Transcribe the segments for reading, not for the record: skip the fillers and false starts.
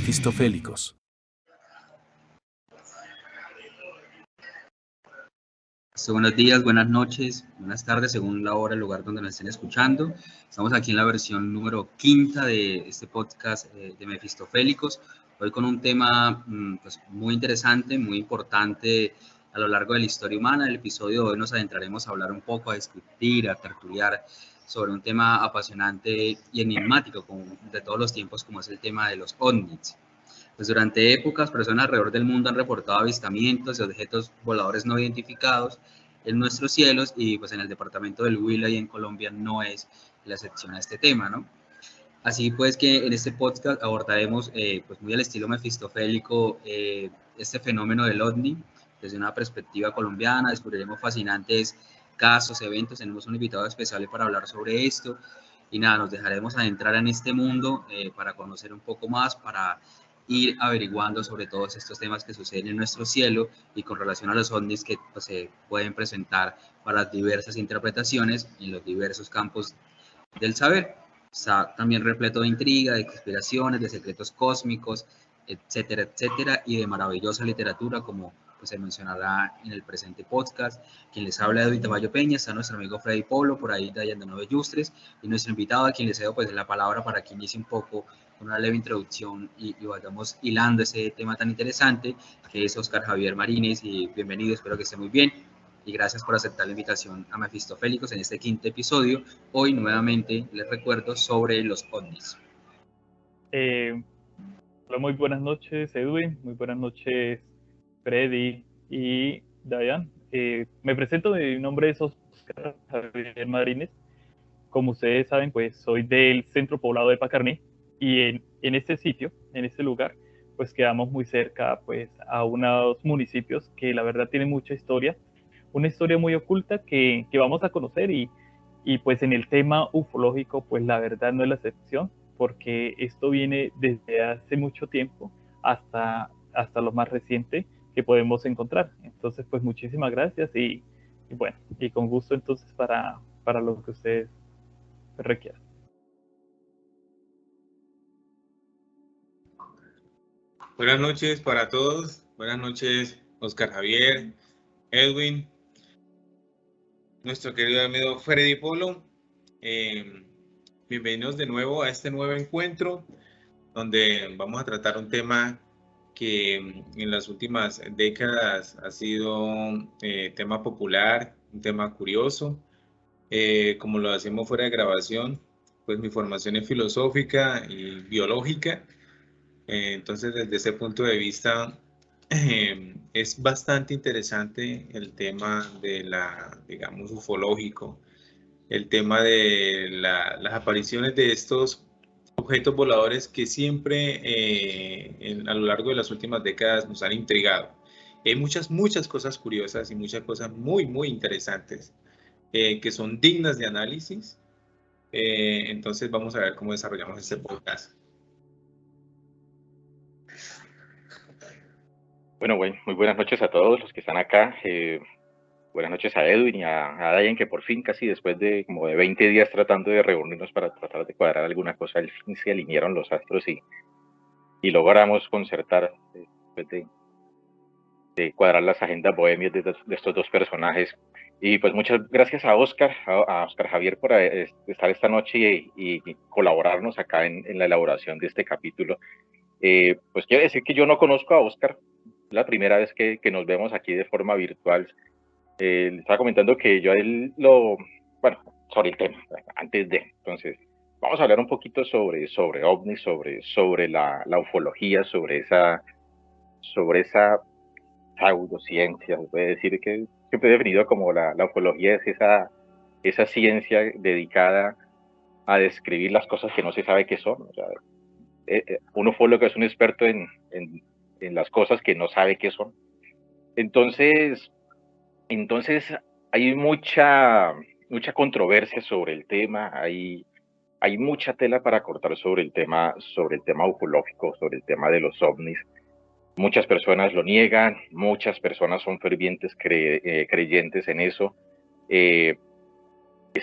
Mefistofélicos. Buenos días, buenas noches, buenas tardes, según la hora, el lugar donde nos estén escuchando. Estamos aquí en la versión número 5 de este podcast de Mefistofélicos. Hoy con un tema pues, muy interesante, muy importante a lo largo de la historia humana. En el episodio de hoy nos adentraremos a hablar un poco, a discutir, a tertuliar sobre un tema apasionante y enigmático de todos los tiempos, como es el tema de los ovnis. Pues durante épocas, personas alrededor del mundo han reportado avistamientos de objetos voladores no identificados en nuestros cielos y pues en el departamento del Huila y en Colombia no es la excepción a este tema, ¿no? Así pues que en este podcast abordaremos pues muy al estilo mefistofélico este fenómeno del OVNI desde una perspectiva colombiana, descubriremos fascinantes casos, eventos, tenemos un invitado especial para hablar sobre esto y nada, nos dejaremos adentrar en este mundo para conocer un poco más, para ir averiguando sobre todos estos temas que suceden en nuestro cielo y con relación a los ovnis que pues, se pueden presentar para las diversas interpretaciones en los diversos campos del saber. Está también repleto de intriga, de conspiraciones, de secretos cósmicos, etcétera, etcétera, y de maravillosa literatura, como pues, se mencionará en el presente podcast. Quien les habla, Edwin Tamayo Peña, está nuestro amigo Freddy Polo, por ahí Dayan de Nueve Yustres, y nuestro invitado, a quien les cedo pues, la palabra para que inicie un poco con una leve introducción y vayamos hilando ese tema tan interesante, que es Oscar Javier Marínez, y bienvenido, espero que esté muy bien. Y gracias por aceptar la invitación a Mefistofélicos en este 5º episodio. Hoy nuevamente les recuerdo sobre los ovnis. Hola, muy buenas noches Edwin, muy buenas noches Freddy y Dayan. Me presento, mi nombre es Oscar Javier Marínez. Como ustedes saben, pues soy del centro poblado de Pacarní y en este sitio, en este lugar, pues quedamos muy cerca pues a unos municipios que la verdad tienen mucha historia, una historia muy oculta que vamos a conocer y pues en el tema ufológico pues la verdad no es la excepción, porque esto viene desde hace mucho tiempo hasta lo más reciente que podemos encontrar. Entonces pues muchísimas gracias y bueno, y con gusto entonces para lo que ustedes requieran. Buenas noches para todos, buenas noches Oscar Javier, Edwin, nuestro querido amigo Freddy Polo. Bienvenidos de nuevo a este nuevo encuentro donde vamos a tratar un tema que en las últimas décadas ha sido tema popular, un tema curioso. Como lo hacemos fuera de grabación, pues mi formación es filosófica y biológica. Entonces, desde ese punto de vista, es bastante interesante el tema de digamos, ufológico, el tema de las apariciones de estos objetos voladores que siempre a lo largo de las últimas décadas nos han intrigado. Hay muchas cosas curiosas y muchas cosas muy interesantes que son dignas de análisis. Entonces, vamos a ver cómo desarrollamos este podcast. Bueno, muy buenas noches a todos los que están acá. Buenas noches a Edwin y a Dayan, que por fin, casi después de como de 20 días tratando de reunirnos para tratar de cuadrar alguna cosa, al fin se alinearon los astros y logramos concertar, después de cuadrar las agendas bohemias de estos dos personajes. Y pues muchas gracias a Oscar Javier por estar esta noche y colaborarnos acá en la elaboración de este capítulo. Pues quiero decir que yo no conozco a Oscar, la primera vez que nos vemos aquí de forma virtual. Le estaba comentando que yo a él bueno, sobre el tema, antes de, entonces, vamos a hablar un poquito sobre ovnis, sobre la ufología, sobre esa pseudociencia, se puede decir que siempre he definido como la ufología es esa ciencia dedicada a describir las cosas que no se sabe qué son. O sea, un ufólogo es un experto en las cosas que no sabe qué son. Entonces hay mucha controversia sobre el tema, hay mucha tela para cortar sobre el tema ufológico, sobre el tema de los ovnis. Muchas personas lo niegan, muchas personas son fervientes creyentes en eso. Es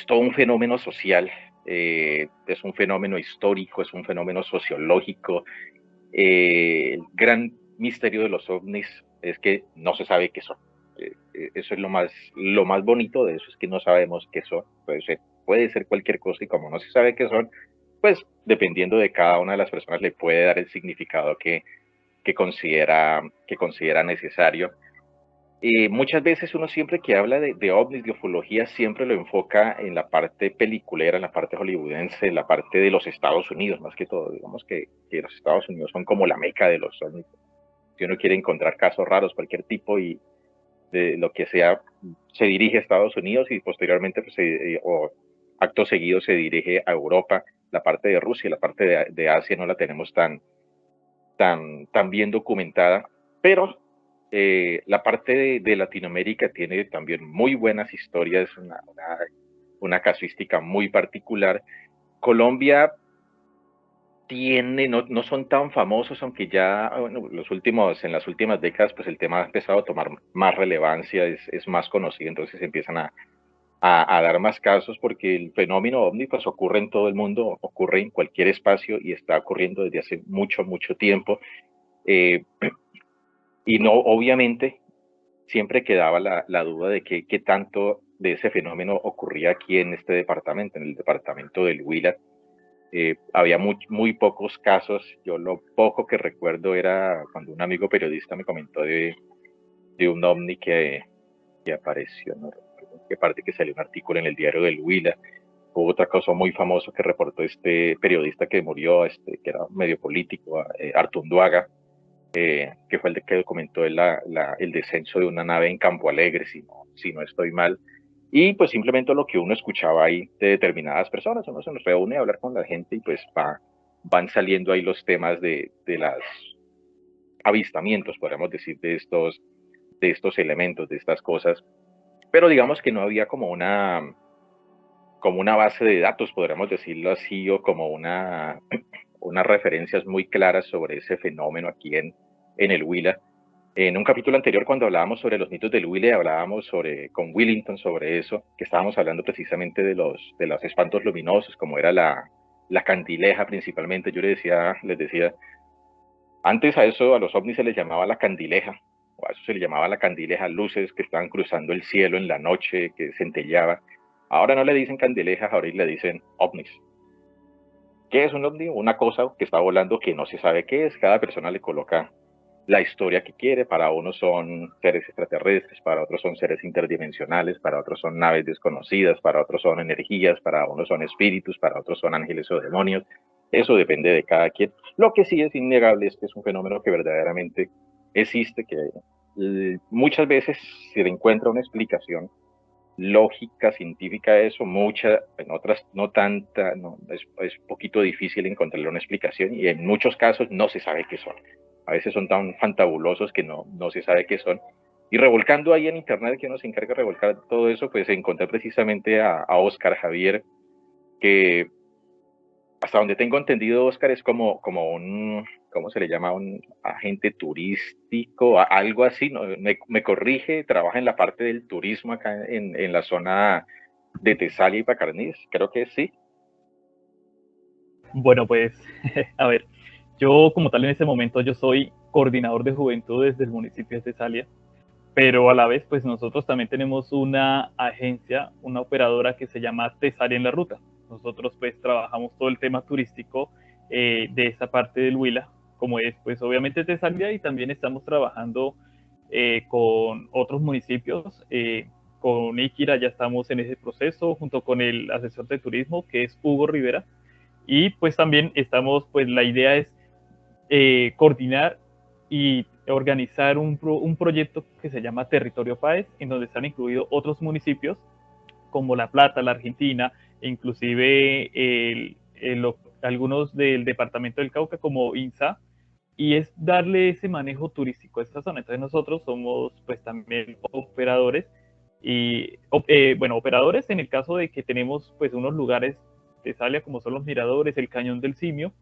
todo un fenómeno social, es un fenómeno histórico, es un fenómeno sociológico, El gran misterio de los ovnis es que no se sabe qué son. Eso es lo más bonito de eso, es que no sabemos qué son. Puede ser cualquier cosa y como no se sabe qué son, pues dependiendo de cada una de las personas le puede dar el significado que considera necesario. Muchas veces uno siempre que habla de ovnis, de ufología, siempre lo enfoca en la parte peliculera, en la parte hollywoodense, en la parte de los Estados Unidos, más que todo. Digamos que los Estados Unidos son como la meca de los ovnis. Si uno quiere encontrar casos raros, cualquier tipo y de lo que sea, se dirige a Estados Unidos y posteriormente, pues, o acto seguido, se dirige a Europa. La parte de Rusia, la parte de Asia no la tenemos tan bien documentada, pero la parte de Latinoamérica tiene también muy buenas historias, una casuística muy particular. Colombia no son tan famosos, aunque ya bueno, en las últimas décadas pues el tema ha empezado a tomar más relevancia, es más conocido, entonces empiezan a dar más casos porque el fenómeno ovni pues ocurre en todo el mundo, ocurre en cualquier espacio y está ocurriendo desde hace mucho, mucho tiempo. Eh, y no, obviamente, siempre quedaba la duda de qué tanto de ese fenómeno ocurría aquí en este departamento, en el departamento del Huila. Había muy pocos casos. Yo lo poco que recuerdo era cuando un amigo periodista me comentó de un ovni que apareció, no recuerdo en qué parte, que salió un artículo en el diario del Huila. Hubo otra cosa muy famoso que reportó este periodista que murió, que era medio político, Artunduaga, que fue el que documentó el descenso de una nave en Campo Alegre, si no estoy mal. Y pues simplemente lo que uno escuchaba ahí de determinadas personas, uno se nos reúne a hablar con la gente y pues van saliendo ahí los temas de los avistamientos, podríamos decir, de estos elementos, de estas cosas. Pero digamos que no había como una base de datos, podríamos decirlo así, o como unas referencias muy claras sobre ese fenómeno aquí en el Huila. En un capítulo anterior, cuando hablábamos sobre los mitos del Huila, hablábamos con Willington sobre eso, que estábamos hablando precisamente de los espantos luminosos, como era la candileja principalmente. Yo les decía, antes a los ovnis se les llamaba la candileja, o a eso se le llamaba la candileja, luces que estaban cruzando el cielo en la noche, que centellaba. Ahora no le dicen candilejas, ahora le dicen ovnis. ¿Qué es un ovni? Una cosa que está volando que no se sabe qué es. Cada persona le coloca la historia que quiere. Para unos son seres extraterrestres, para otros son seres interdimensionales, para otros son naves desconocidas, para otros son energías, para unos son espíritus, para otros son ángeles o demonios. Eso depende de cada quien. Lo que sí es innegable es que es un fenómeno que verdaderamente existe, que muchas veces se le encuentra una explicación lógica, científica a eso, en otras no tanta, es un poquito difícil encontrarle una explicación y en muchos casos no se sabe qué son. A veces son tan fantabulosos que no se sabe qué son. Y revolcando ahí en internet, que uno se encarga de revolcar todo eso, pues encontré precisamente a Oscar Javier, que hasta donde tengo entendido, Oscar es como un, ¿cómo se le llama? Un agente turístico, algo así, ¿no? Me corrige, trabaja en la parte del turismo acá en la zona de Tesalia y Pacarnís, creo que sí. Bueno, pues, a ver, yo como tal en este momento yo soy coordinador de juventud desde el municipio de Tesalia, pero a la vez pues nosotros también tenemos una agencia, una operadora que se llama Tesalia en la Ruta. Nosotros pues trabajamos todo el tema turístico de esa parte del Huila, como es pues obviamente Tesalia, y también estamos trabajando con otros municipios. Con Iquira ya estamos en ese proceso junto con el asesor de turismo que es Hugo Rivera, y pues también estamos, pues la idea es coordinar y organizar un proyecto que se llama Territorio Paez, en donde están incluidos otros municipios como La Plata, la Argentina, e inclusive algunos del departamento del Cauca como INSA, y es darle ese manejo turístico a esta zona. Entonces nosotros somos pues también operadores y bueno, operadores en el caso de que tenemos pues unos lugares de Salia como son los miradores, el Cañón del Simio,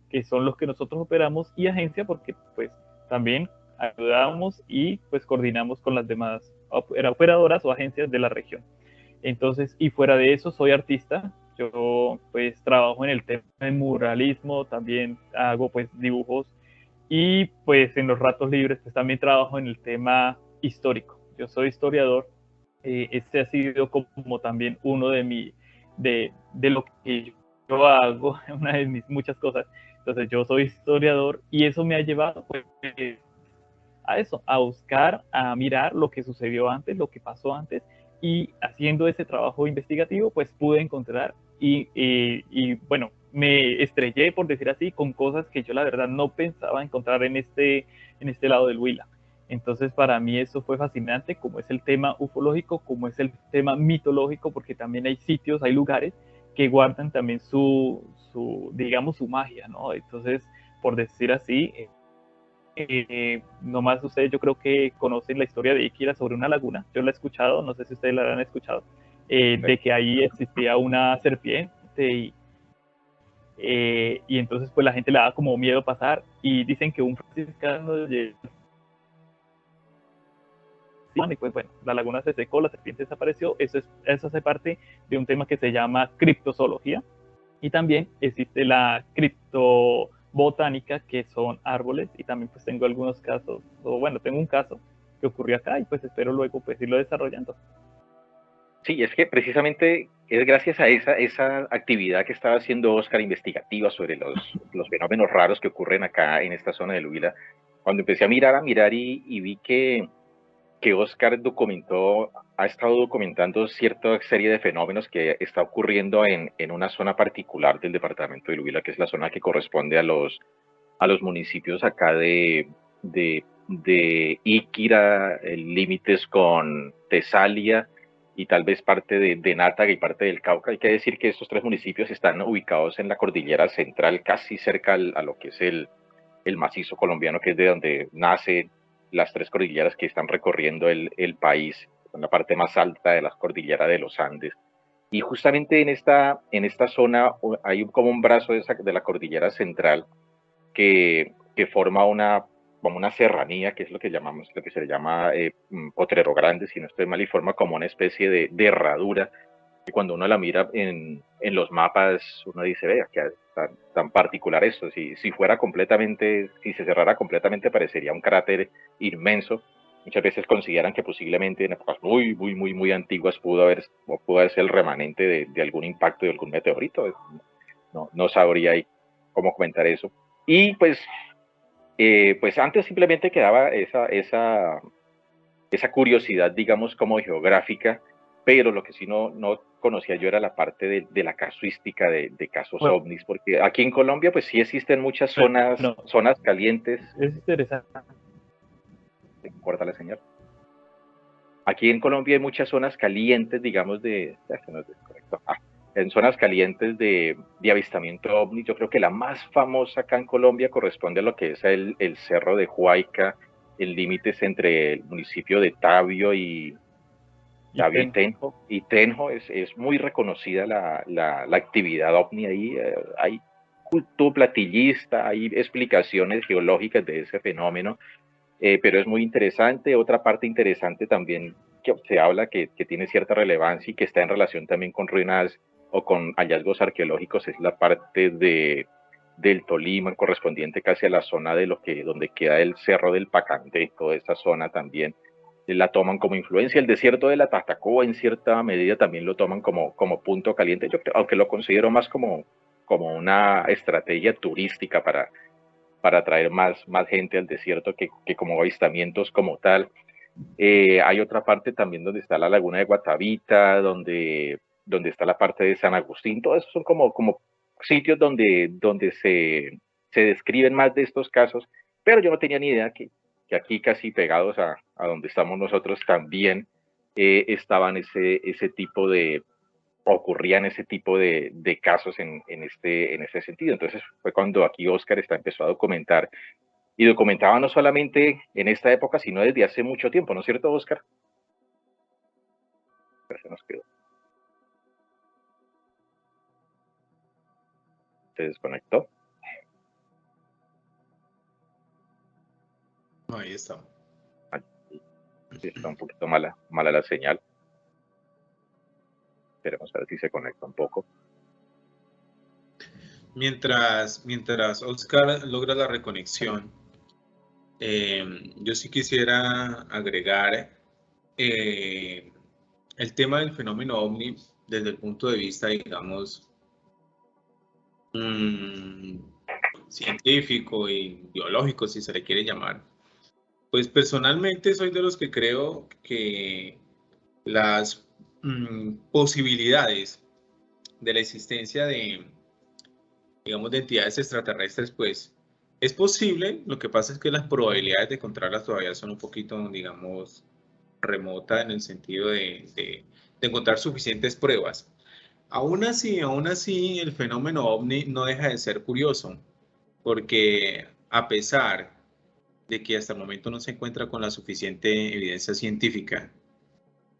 que son los que nosotros operamos, y agencia porque pues también ayudamos y pues coordinamos con las demás operadoras o agencias de la región. Entonces, y fuera de eso soy artista. Yo pues trabajo en el tema de muralismo, también hago pues dibujos Y pues en los ratos libres pues también trabajo en el tema histórico. Yo soy historiador. Este ha sido como también uno de lo que yo hago, una de mis muchas cosas. Entonces yo soy historiador y eso me ha llevado pues a eso, a buscar, a mirar lo que sucedió antes, lo que pasó antes, y haciendo ese trabajo investigativo, pues pude encontrar y bueno, me estrellé, por decir así, con cosas que yo la verdad no pensaba encontrar en este lado del Huila. Entonces, para mí eso fue fascinante, como es el tema ufológico, como es el tema mitológico, porque también hay sitios, hay lugares que guardan también digamos, su magia, ¿no? Entonces, por decir así, nomás ustedes yo creo que conocen la historia de Ikira sobre una laguna. Yo la he escuchado, no sé si ustedes la han escuchado, de que ahí existía una serpiente y entonces pues la gente le daba como miedo pasar y dicen que un franciscano llegó y pues bueno, la laguna se secó, la serpiente desapareció. Eso hace parte de un tema que se llama criptozoología. Y también existe la criptobotánica, que son árboles, y también pues tengo algunos casos, o bueno, tengo un caso que ocurrió acá y pues espero luego pues irlo desarrollando. Sí, es que precisamente es gracias a esa actividad que estaba haciendo Oscar investigativa sobre los fenómenos raros que ocurren acá en esta zona del Huila, cuando empecé a mirar y vi que Oscar ha estado documentando cierta serie de fenómenos que está ocurriendo en una zona particular del departamento de Huila, que es la zona que corresponde a los municipios acá de Iquira, límites con Tesalia y tal vez parte de Nátaga y parte del Cauca. Hay que decir que estos tres municipios están ubicados en la cordillera central, casi cerca a lo que es el macizo colombiano, que es de donde nacen las tres cordilleras que están recorriendo el país, en la parte más alta de las cordilleras de los Andes. Y justamente en esta zona hay como un brazo de la cordillera central que forma como una serranía, que es lo que se le llama Potrero Grande, si no estoy mal, y forma como una especie de herradura, que cuando uno la mira en los mapas, uno dice, vea, que tan particular esto, si se cerrara completamente, parecería un cráter inmenso. Muchas veces consideran que posiblemente en épocas muy antiguas pudo haber sido el remanente de algún impacto de algún meteorito. No sabría ahí cómo comentar eso. Y pues antes simplemente quedaba esa curiosidad, digamos, como geográfica, pero lo que sí no conocía yo era la parte de la casuística de casos Bueno, ovnis, porque aquí en Colombia pues sí existen muchas zonas calientes. Es interesante. Corta la señal. Aquí en Colombia hay muchas zonas calientes, digamos, en zonas calientes de avistamiento ovni. Yo creo que la más famosa acá en Colombia corresponde a lo que es el Cerro de Huayca, en límites entre el municipio de Tabio y Tenjo. Y Tenjo es muy reconocida la actividad ovni ahí. Hay culto platillista, hay explicaciones geológicas de ese fenómeno. Pero es muy interesante. Otra parte interesante también que se habla que tiene cierta relevancia y que está en relación también con ruinas o con hallazgos arqueológicos es la parte del Tolima, correspondiente casi a la zona donde queda el Cerro del Pacandé, toda esa zona también la toman como influencia. El desierto de la Tatacoa en cierta medida también lo toman como punto caliente, yo creo, aunque lo considero más como una estrategia turística para atraer más gente al desierto que como avistamientos como tal. Hay otra parte también donde está la laguna de Guatavita, donde está la parte de San Agustín. Todo eso son como sitios donde se describen más de estos casos, pero yo no tenía ni idea que aquí casi pegados a donde estamos nosotros también estaban ese tipo ocurrían ese tipo de casos en ese sentido. Entonces fue cuando aquí Oscar empezó a documentar, y documentaba no solamente en esta época, sino desde hace mucho tiempo, ¿no es cierto, Oscar? Se nos quedó. Se desconectó. Ahí está. Está un poquito mala la señal. Esperemos a ver si se conecta un poco. Mientras Oscar logra la reconexión, Yo sí quisiera agregar el tema del fenómeno ovni desde el punto de vista, digamos, científico y biológico, si se le quiere llamar. Pues personalmente soy de los que creo que las posibilidades de la existencia de, digamos, de entidades extraterrestres, pues es posible. Lo que pasa es que las probabilidades de encontrarlas todavía son un poquito, digamos, remotas en el sentido de encontrar suficientes pruebas. Aún así, el fenómeno ovni no deja de ser curioso, porque a pesar de que hasta el momento no se encuentra con la suficiente evidencia científica,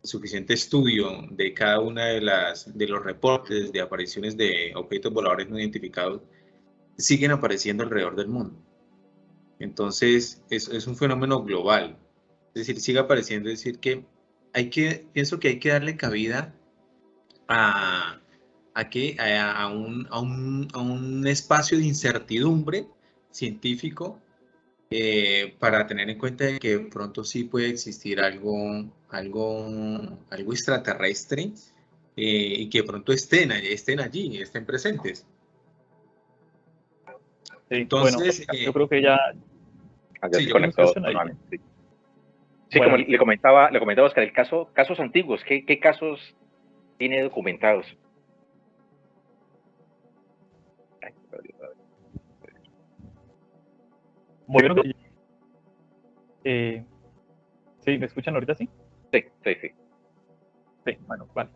suficiente estudio de cada una de los reportes de apariciones de objetos voladores no identificados, siguen apareciendo alrededor del mundo. Entonces, es un fenómeno global. Es decir, sigue apareciendo. Es decir, que pienso que hay que darle cabida a un espacio de incertidumbre científico, para tener en cuenta de que pronto sí puede existir algo extraterrestre, y que pronto estén allí, estén presentes. Sí, Entonces, bueno, yo creo que ya... Ya sí, se yo conectó escuchan ahí. nuevamente. Sí, sí, Bueno, como le comentaba Oscar, casos antiguos, ¿qué casos tiene documentados? Ay, bueno, sí, ¿me escuchan ahorita? Sí. sí. Sí, bueno, vale.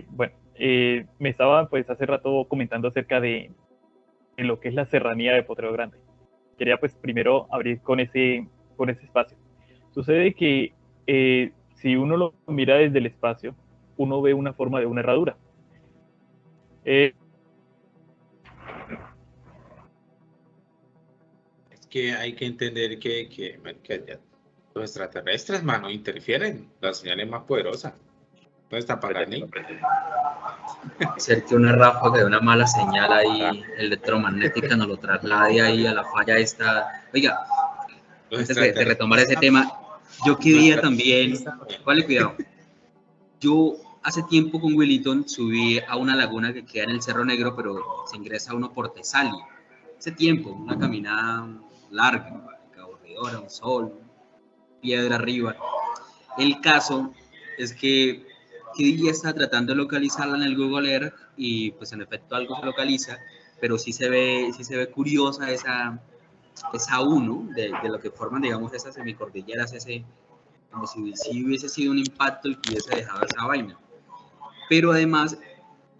Bueno, me estaba pues hace rato comentando acerca de lo que es la serranía de Potrero Grande. Quería pues primero abrir con ese espacio. Sucede que si uno lo mira desde el espacio, uno ve una forma de una herradura. es que hay que entender que los extraterrestres, mano, interfieren. La señal es más poderosa. ¿Dónde está Paganini? Ser que una ráfaga de una mala señal ahí electromagnética nos lo traslade ahí a la falla esta. Oiga, antes de retomar ese tema, yo quería también, vale, cuidado, yo hace tiempo con Williton subí a una laguna que queda en el Cerro Negro, pero se ingresa uno por Tesalia. Hace tiempo, una caminada larga, aburridora, un sol, piedra arriba. El caso es que ya está tratando de localizarla en el Google Earth y pues en efecto algo se localiza, pero sí se ve curiosa esa U, ¿no? De lo que forman, digamos, esas semicordilleras, como si hubiese sido un impacto el que hubiese dejado esa vaina. Pero además,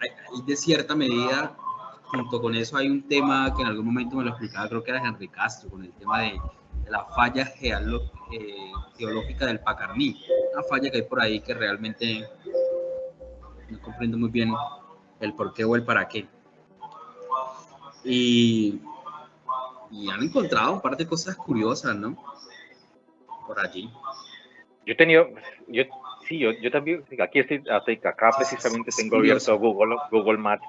hay de cierta medida, junto con eso hay un tema que en algún momento me lo explicaba, creo que era Henry Castro, con el tema de la falla geológica del Pacarní, una falla que hay por ahí que realmente no comprendo muy bien el por qué o el para qué. Y han encontrado un par de cosas curiosas, ¿no? Por allí. Yo también, aquí estoy, acá precisamente tengo abierto Google Maps,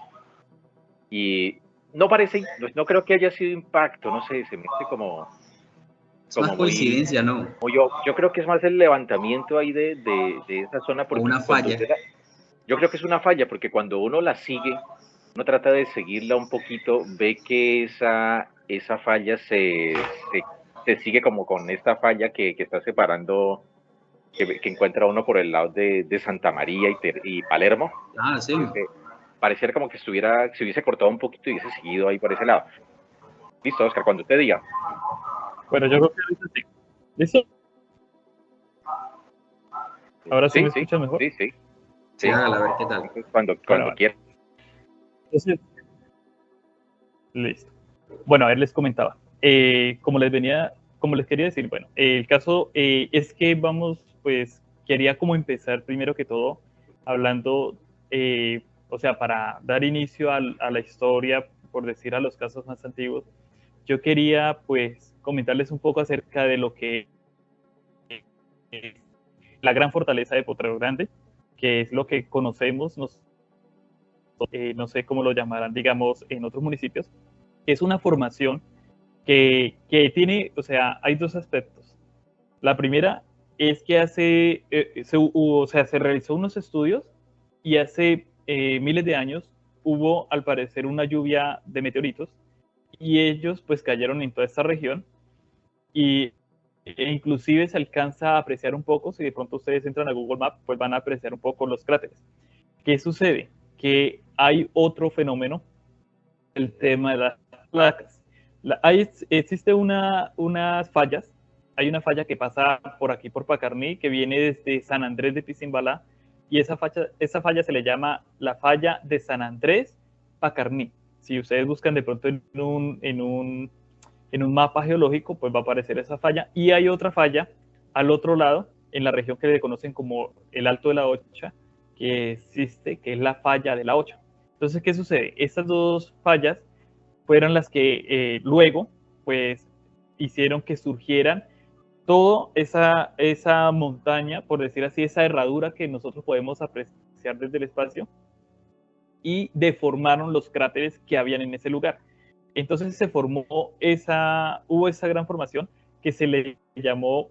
y no parece, no creo que haya sido impacto, no sé, se me hace como más coincidencia, ¿no? Yo creo que es más el levantamiento ahí de esa zona. O una falla. Yo creo que es una falla, porque cuando uno la sigue, uno trata de seguirla un poquito, ve que esa falla se sigue como con esta falla que está separando, que encuentra uno por el lado de Santa María y Palermo. Ah, sí. Pareciera como que se hubiese cortado un poquito y hubiese seguido ahí por ese lado. Listo, Oscar, cuando usted diga. Bueno, yo creo que ahorita sí. ¿Listo? ¿Ahora sí me escuchas mejor? Sí, hágala, a ver qué tal. Cuando quiera. Entonces, listo. Bueno, a ver, les comentaba. Como les quería decir, bueno, el caso es que quería como empezar primero que todo hablando, o sea, para dar inicio a la historia, por decir, a los casos más antiguos, yo quería pues comentarles un poco acerca de lo que es la gran fortaleza de Potrero Grande, que es lo que conocemos, no sé cómo lo llamarán, digamos, en otros municipios. Es una formación que tiene, o sea, hay dos aspectos. La primera es que se realizó unos estudios y hace miles de años hubo, al parecer, una lluvia de meteoritos y ellos pues cayeron en toda esta región e inclusive se alcanza a apreciar un poco, si de pronto ustedes entran a Google Maps, pues van a apreciar un poco los cráteres. ¿Qué sucede? Que hay otro fenómeno, el tema de las placas. Existe unas fallas, hay una falla que pasa por aquí, por Pacarní, que viene desde San Andrés de Pisimbalá, y esa falla se le llama la falla de San Andrés Pacarní. Si ustedes buscan de pronto en un mapa geológico, pues va a aparecer esa falla. Y hay otra falla al otro lado, en la región que le conocen como el Alto de la Ocha, que existe, que es la falla de la Ocha. Entonces, ¿qué sucede? Estas dos fallas fueron las que luego, pues, hicieron que surgieran toda esa montaña, por decir así, esa herradura que nosotros podemos apreciar desde el espacio, y deformaron los cráteres que habían en ese lugar. Entonces se formó hubo esa gran formación que se le llamó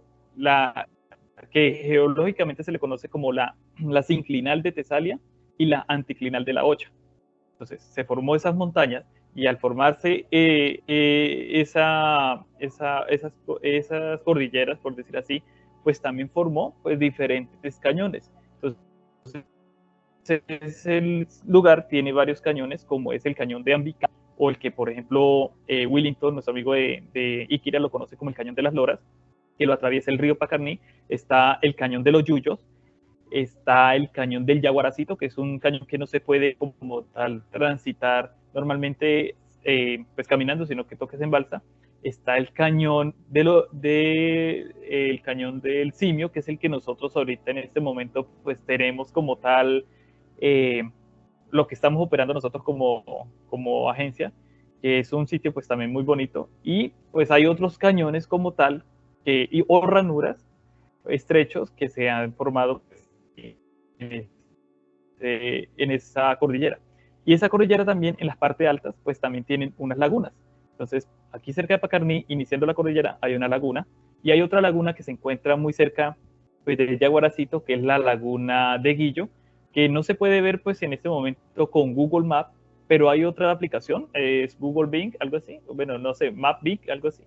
que geológicamente se le conoce como la sinclinal de Tesalia y la anticlinal de la Ocha. Entonces se formó esas montañas y al formarse esas cordilleras, por decir así, pues también formó pues diferentes cañones. Entonces ese lugar tiene varios cañones, como es el cañón de Ambica, o el que, por ejemplo, Willington, nuestro amigo de Iquira, lo conoce como el cañón de las Loras, que lo atraviesa el río Pacarní. Está el cañón de los Yuyos, está el cañón del Yaguaracito, que es un cañón que no se puede como tal transitar normalmente pues caminando, sino que toques en balsa. Está el cañón el cañón del Simio, que es el que nosotros ahorita en este momento pues tenemos como tal lo que estamos operando nosotros como agencia, que es un sitio pues también muy bonito. Y pues hay otros cañones como tal o ranuras estrechos que se han formado en esa cordillera. Y esa cordillera también, en las partes altas, pues también tienen unas lagunas. Entonces, aquí cerca de Pacarní, iniciando la cordillera, hay una laguna, y hay otra laguna que se encuentra muy cerca pues, del Yaguaracito, que es la laguna de Guillo, que no se puede ver pues en este momento con Google Maps, pero hay otra aplicación, es Google Bing, algo así, bueno, no sé, Map Bing, algo así,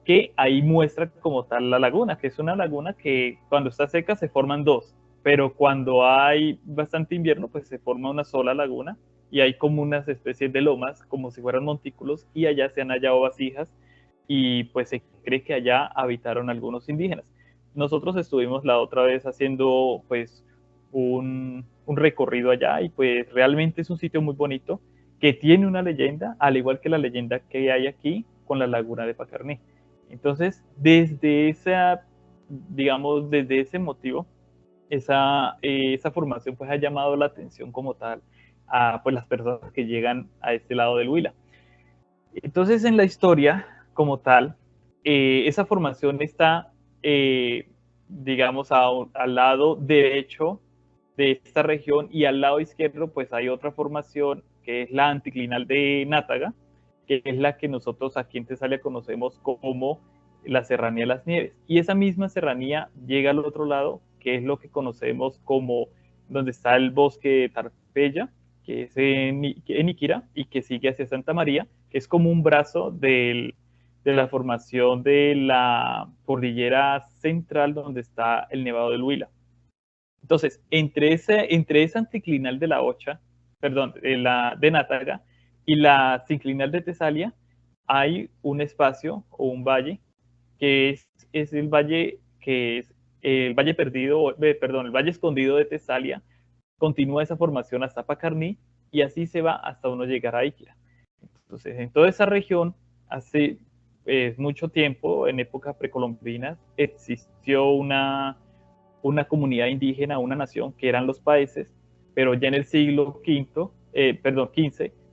que ahí muestra como tal la laguna, que es una laguna que cuando está seca se forman dos, pero cuando hay bastante invierno, pues se forma una sola laguna y hay como unas especies de lomas, como si fueran montículos, y allá se han hallado vasijas y pues se cree que allá habitaron algunos indígenas. Nosotros estuvimos la otra vez haciendo pues un recorrido allá y pues realmente es un sitio muy bonito que tiene una leyenda, al igual que la leyenda que hay aquí con la laguna de Pacarní. Entonces, desde ese motivo, esa formación pues ha llamado la atención como tal a pues, las personas que llegan a este lado del Huila. Entonces, en la historia como tal, esa formación está, digamos, al lado derecho de esta región y al lado izquierdo pues hay otra formación que es la anticlinal de Nátaga, que es la que nosotros aquí en Tesalia conocemos como la Serranía de las Nieves. Y esa misma serranía llega al otro lado, que es lo que conocemos como donde está el bosque de Tarpeya, que es en Iquira, y que sigue hacia Santa María, que es como un brazo de la formación de la cordillera central donde está el Nevado del Huila. Entonces, entre esa anticlinal de la Ocha, perdón, de Nátaga y la sinclinal de Tesalia, hay un espacio o un valle que es el valle que es el valle perdido, perdón, el valle escondido de Tesalia. Continúa esa formación hasta Pacarní y así se va hasta uno llegar a Iquira. Entonces, en toda esa región, hace mucho tiempo, en época precolombina, existió una comunidad indígena, una nación, que eran los paeses, pero ya en el siglo XV,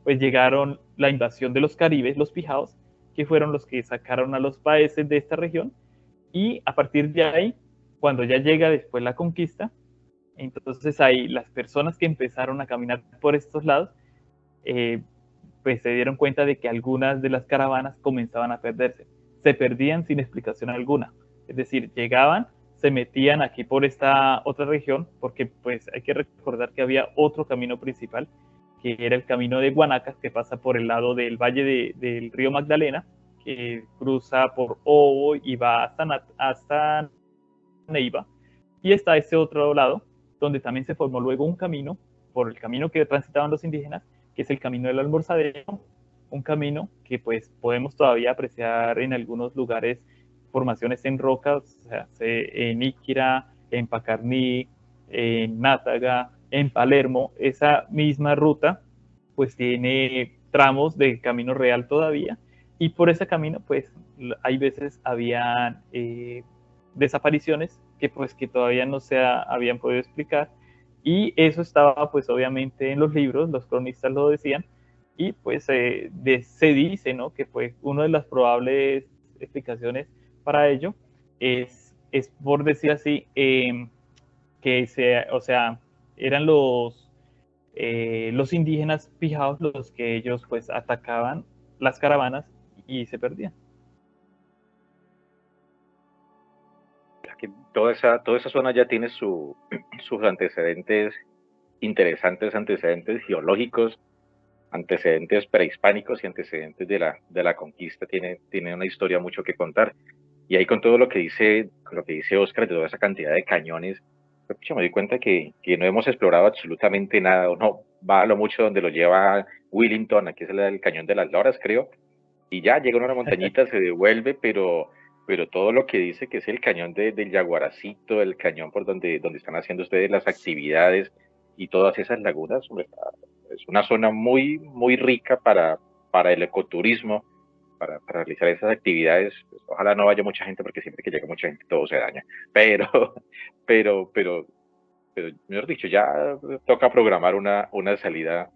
pues llegaron la invasión de los caribes, los pijaos, que fueron los que sacaron a los paeses de esta región, y a partir de ahí, cuando ya llega después la conquista, entonces ahí las personas que empezaron a caminar por estos lados, pues se dieron cuenta de que algunas de las caravanas comenzaban a perderse. Se perdían sin explicación alguna. Es decir, llegaban, se metían aquí por esta otra región, porque pues hay que recordar que había otro camino principal, que era el camino de Guanacas, que pasa por el lado del valle del río Magdalena, que cruza por Obo y va hasta Neiva. Y está ese otro lado, donde también se formó luego un camino, por el camino que transitaban los indígenas, que es el camino del Almorzadero, un camino que pues podemos todavía apreciar en algunos lugares, formaciones en rocas, o sea, en Iquira, en Pacarní, en Nátaga, en Palermo. Esa misma ruta pues tiene tramos de camino real todavía, y por ese camino pues hay veces habían desapariciones que todavía no se habían podido explicar, y eso estaba pues obviamente en los libros, los cronistas lo decían, y pues se dice, ¿no?, que pues una de las probables explicaciones para ello es por decir así, o sea, eran los indígenas fijados los que ellos pues atacaban las caravanas y se perdían. Que toda esa zona ya tiene sus antecedentes interesantes, antecedentes geológicos, antecedentes prehispánicos y antecedentes de la conquista. Tiene una historia mucho que contar. Y ahí con todo lo que dice Oscar, de toda esa cantidad de cañones, me doy cuenta que no hemos explorado absolutamente nada, o no va a lo mucho donde lo lleva Willington, aquí es el cañón de las Loras, creo, y ya llega a una montañita, se devuelve, pero todo lo que dice que es el cañón del Yaguaracito, el cañón por donde están haciendo ustedes las actividades y todas esas lagunas, es una zona muy, muy rica para el ecoturismo, para realizar esas actividades. Pues, ojalá no vaya mucha gente, porque siempre que llega mucha gente todo se daña, pero mejor dicho, ya toca programar una salida,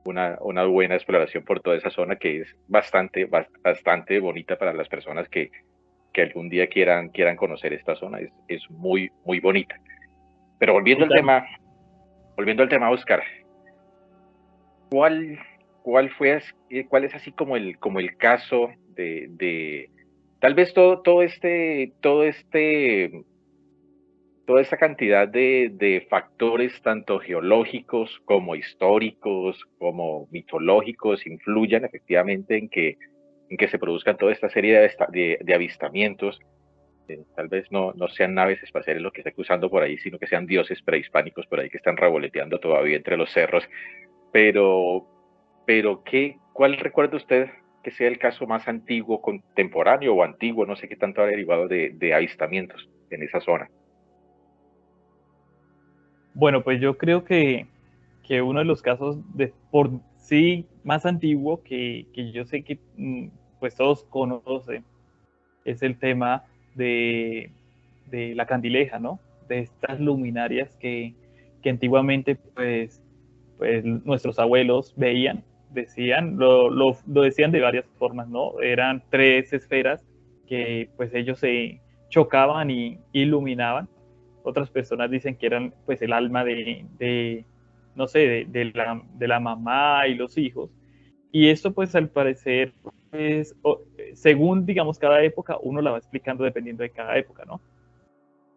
una buena exploración por toda esa zona, que es bastante bonita para las personas que algún día quieran conocer esta zona. Es muy, muy bonita. Pero volviendo al tema, Oscar, ¿cuál es así como el caso de tal vez toda esta cantidad de factores, tanto geológicos como históricos, como mitológicos, influyan efectivamente en que se produzcan toda esta serie de avistamientos? Tal vez no sean naves espaciales lo que está cruzando por ahí, sino que sean dioses prehispánicos por ahí que están revoloteando todavía entre los cerros. Pero ¿cuál recuerda usted que sea el caso más antiguo, contemporáneo o antiguo, no sé qué tanto ha derivado de avistamientos en esa zona? Bueno, pues yo creo que uno de los casos por sí más antiguo que yo sé que pues todos conocen es el tema de la candileja, ¿no? De estas luminarias que antiguamente pues nuestros abuelos veían, decían, lo decían de varias formas, ¿no? Eran 3 esferas que pues ellos se chocaban y iluminaban. Otras personas dicen que eran pues el alma no sé, de la mamá y los hijos. Y esto pues al parecer, pues, según digamos cada época, uno la va explicando dependiendo de cada época, ¿no?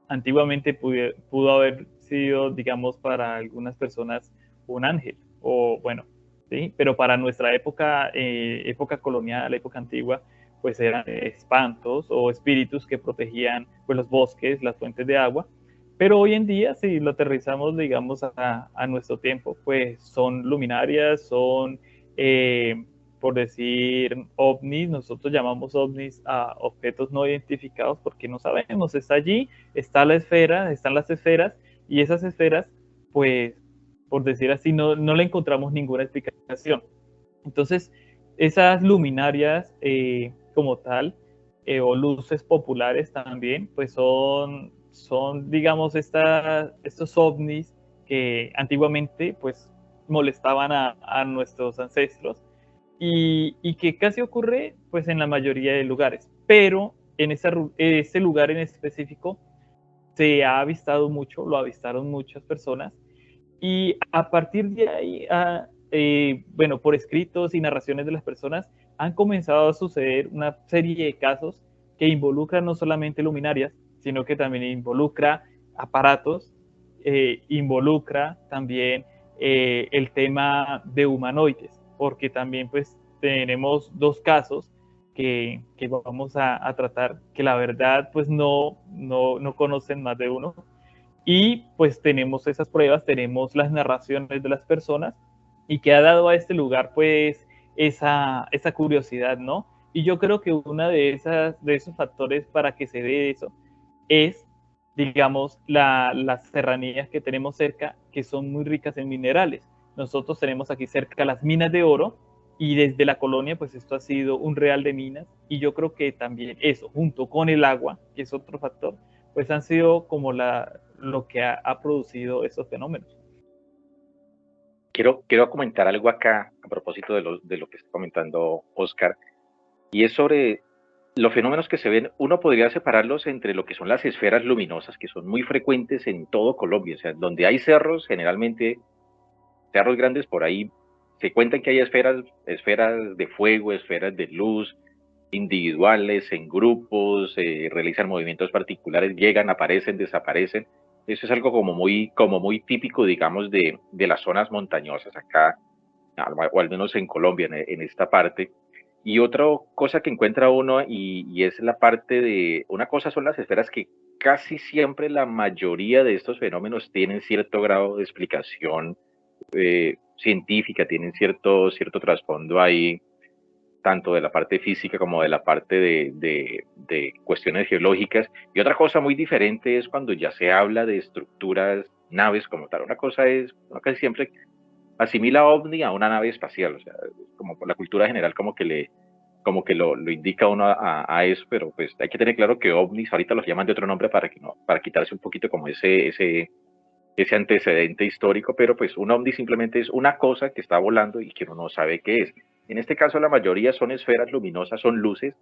Antiguamente pudo haber sido, digamos, para algunas personas un ángel, o bueno, ¿sí? Pero para nuestra época, época colonial, época antigua, pues eran espantos o espíritus que protegían pues, los bosques, las fuentes de agua. Pero hoy en día, si lo aterrizamos, digamos, a nuestro tiempo, pues son luminarias, son, por decir, ovnis. Nosotros llamamos ovnis a objetos no identificados porque no sabemos, está allí, está la esfera, están las esferas, y esas esferas, pues, por decir así, no le encontramos ninguna explicación. Entonces, esas luminarias como tal, o luces populares también, pues son digamos, estos ovnis que antiguamente, pues, molestaban a nuestros ancestros, y que casi ocurre, pues, en la mayoría de lugares. Pero en ese lugar en específico se ha avistado mucho, lo avistaron muchas personas, y a partir de ahí bueno, por escritos y narraciones de las personas, han comenzado a suceder una serie de casos que involucran no solamente luminarias, sino que también involucra aparatos, involucra también el tema de humanoides, porque también pues tenemos dos casos que vamos a tratar, que la verdad pues no conocen más de uno, y pues tenemos esas pruebas, tenemos las narraciones de las personas, y que ha dado a este lugar pues esa curiosidad, ¿no? Y yo creo que una de esos factores para que se dé eso es, digamos, las serranías que tenemos cerca, que son muy ricas en minerales. Nosotros tenemos aquí cerca las minas de oro, y desde la colonia, pues esto ha sido un real de minas, y yo creo que también eso, junto con el agua, que es otro factor, pues han sido como lo que ha producido esos fenómenos. Quiero comentar algo acá a propósito de lo que está comentando Oscar, y es sobre los fenómenos que se ven. Uno podría separarlos entre lo que son las esferas luminosas, que son muy frecuentes en todo Colombia, o sea, donde hay cerros, generalmente cerros grandes, por ahí se cuentan que hay esferas de fuego, esferas de luz, individuales, en grupos, realizan movimientos particulares, llegan, aparecen, desaparecen. Eso es algo como muy típico, digamos, de las zonas montañosas acá, o al menos en Colombia, en esta parte. Y otra cosa que encuentra uno, y es la parte de, una cosa son las esferas, que casi siempre la mayoría de estos fenómenos tienen cierto grado de explicación científica, tienen cierto trasfondo ahí, tanto de la parte física como de la parte de cuestiones geológicas. Y otra cosa muy diferente es cuando ya se habla de estructuras, naves como tal. Una cosa es, uno casi siempre asimila ovni a una nave espacial, o sea, como por la cultura general como que lo indica uno a eso, pero pues hay que tener claro que ovnis ahorita los llaman de otro nombre para quitarse un poquito como ese antecedente histórico, pero pues un ovni simplemente es una cosa que está volando y que uno no sabe qué es. En este caso la mayoría son esferas luminosas, son luces,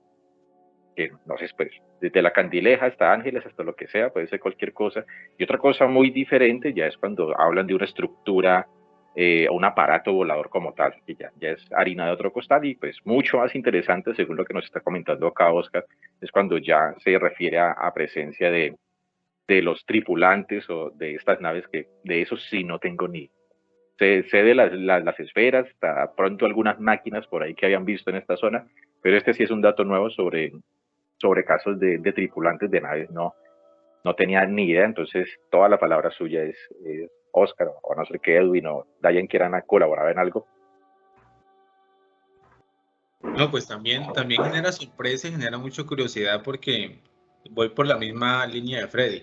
que no sé, pues desde la candileja hasta ángeles, hasta lo que sea, puede ser cualquier cosa. Y otra cosa muy diferente ya es cuando hablan de una estructura o un aparato volador como tal, que ya es harina de otro costal, y pues mucho más interesante, según lo que nos está comentando acá Oscar, es cuando ya se refiere a presencia de los tripulantes o de estas naves, que de eso sí no tengo ni. Sé de las esferas, hasta pronto algunas máquinas por ahí que habían visto en esta zona, pero este sí es un dato nuevo sobre casos de tripulantes de naves. No tenía ni idea, entonces toda la palabra suya es Oscar, o no sé qué Edwin o Dayan quieran colaborar en algo. No, pues también genera sorpresa y genera mucha curiosidad, porque voy por la misma línea de Freddy.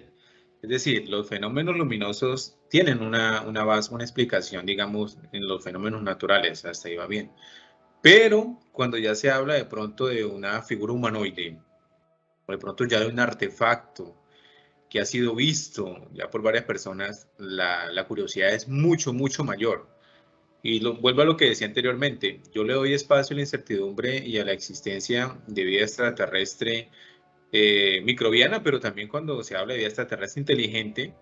Es decir, los fenómenos luminosos tienen una base, una explicación, digamos, en los fenómenos naturales, hasta ahí va bien. Pero cuando ya se habla de pronto de una figura humanoide, o de pronto ya de un artefacto que ha sido visto ya por varias personas, la curiosidad es mucho, mucho mayor. Y vuelvo a lo que decía anteriormente, yo le doy espacio a la incertidumbre y a la existencia de vida extraterrestre microbiana, pero también cuando se habla de vida extraterrestre inteligente,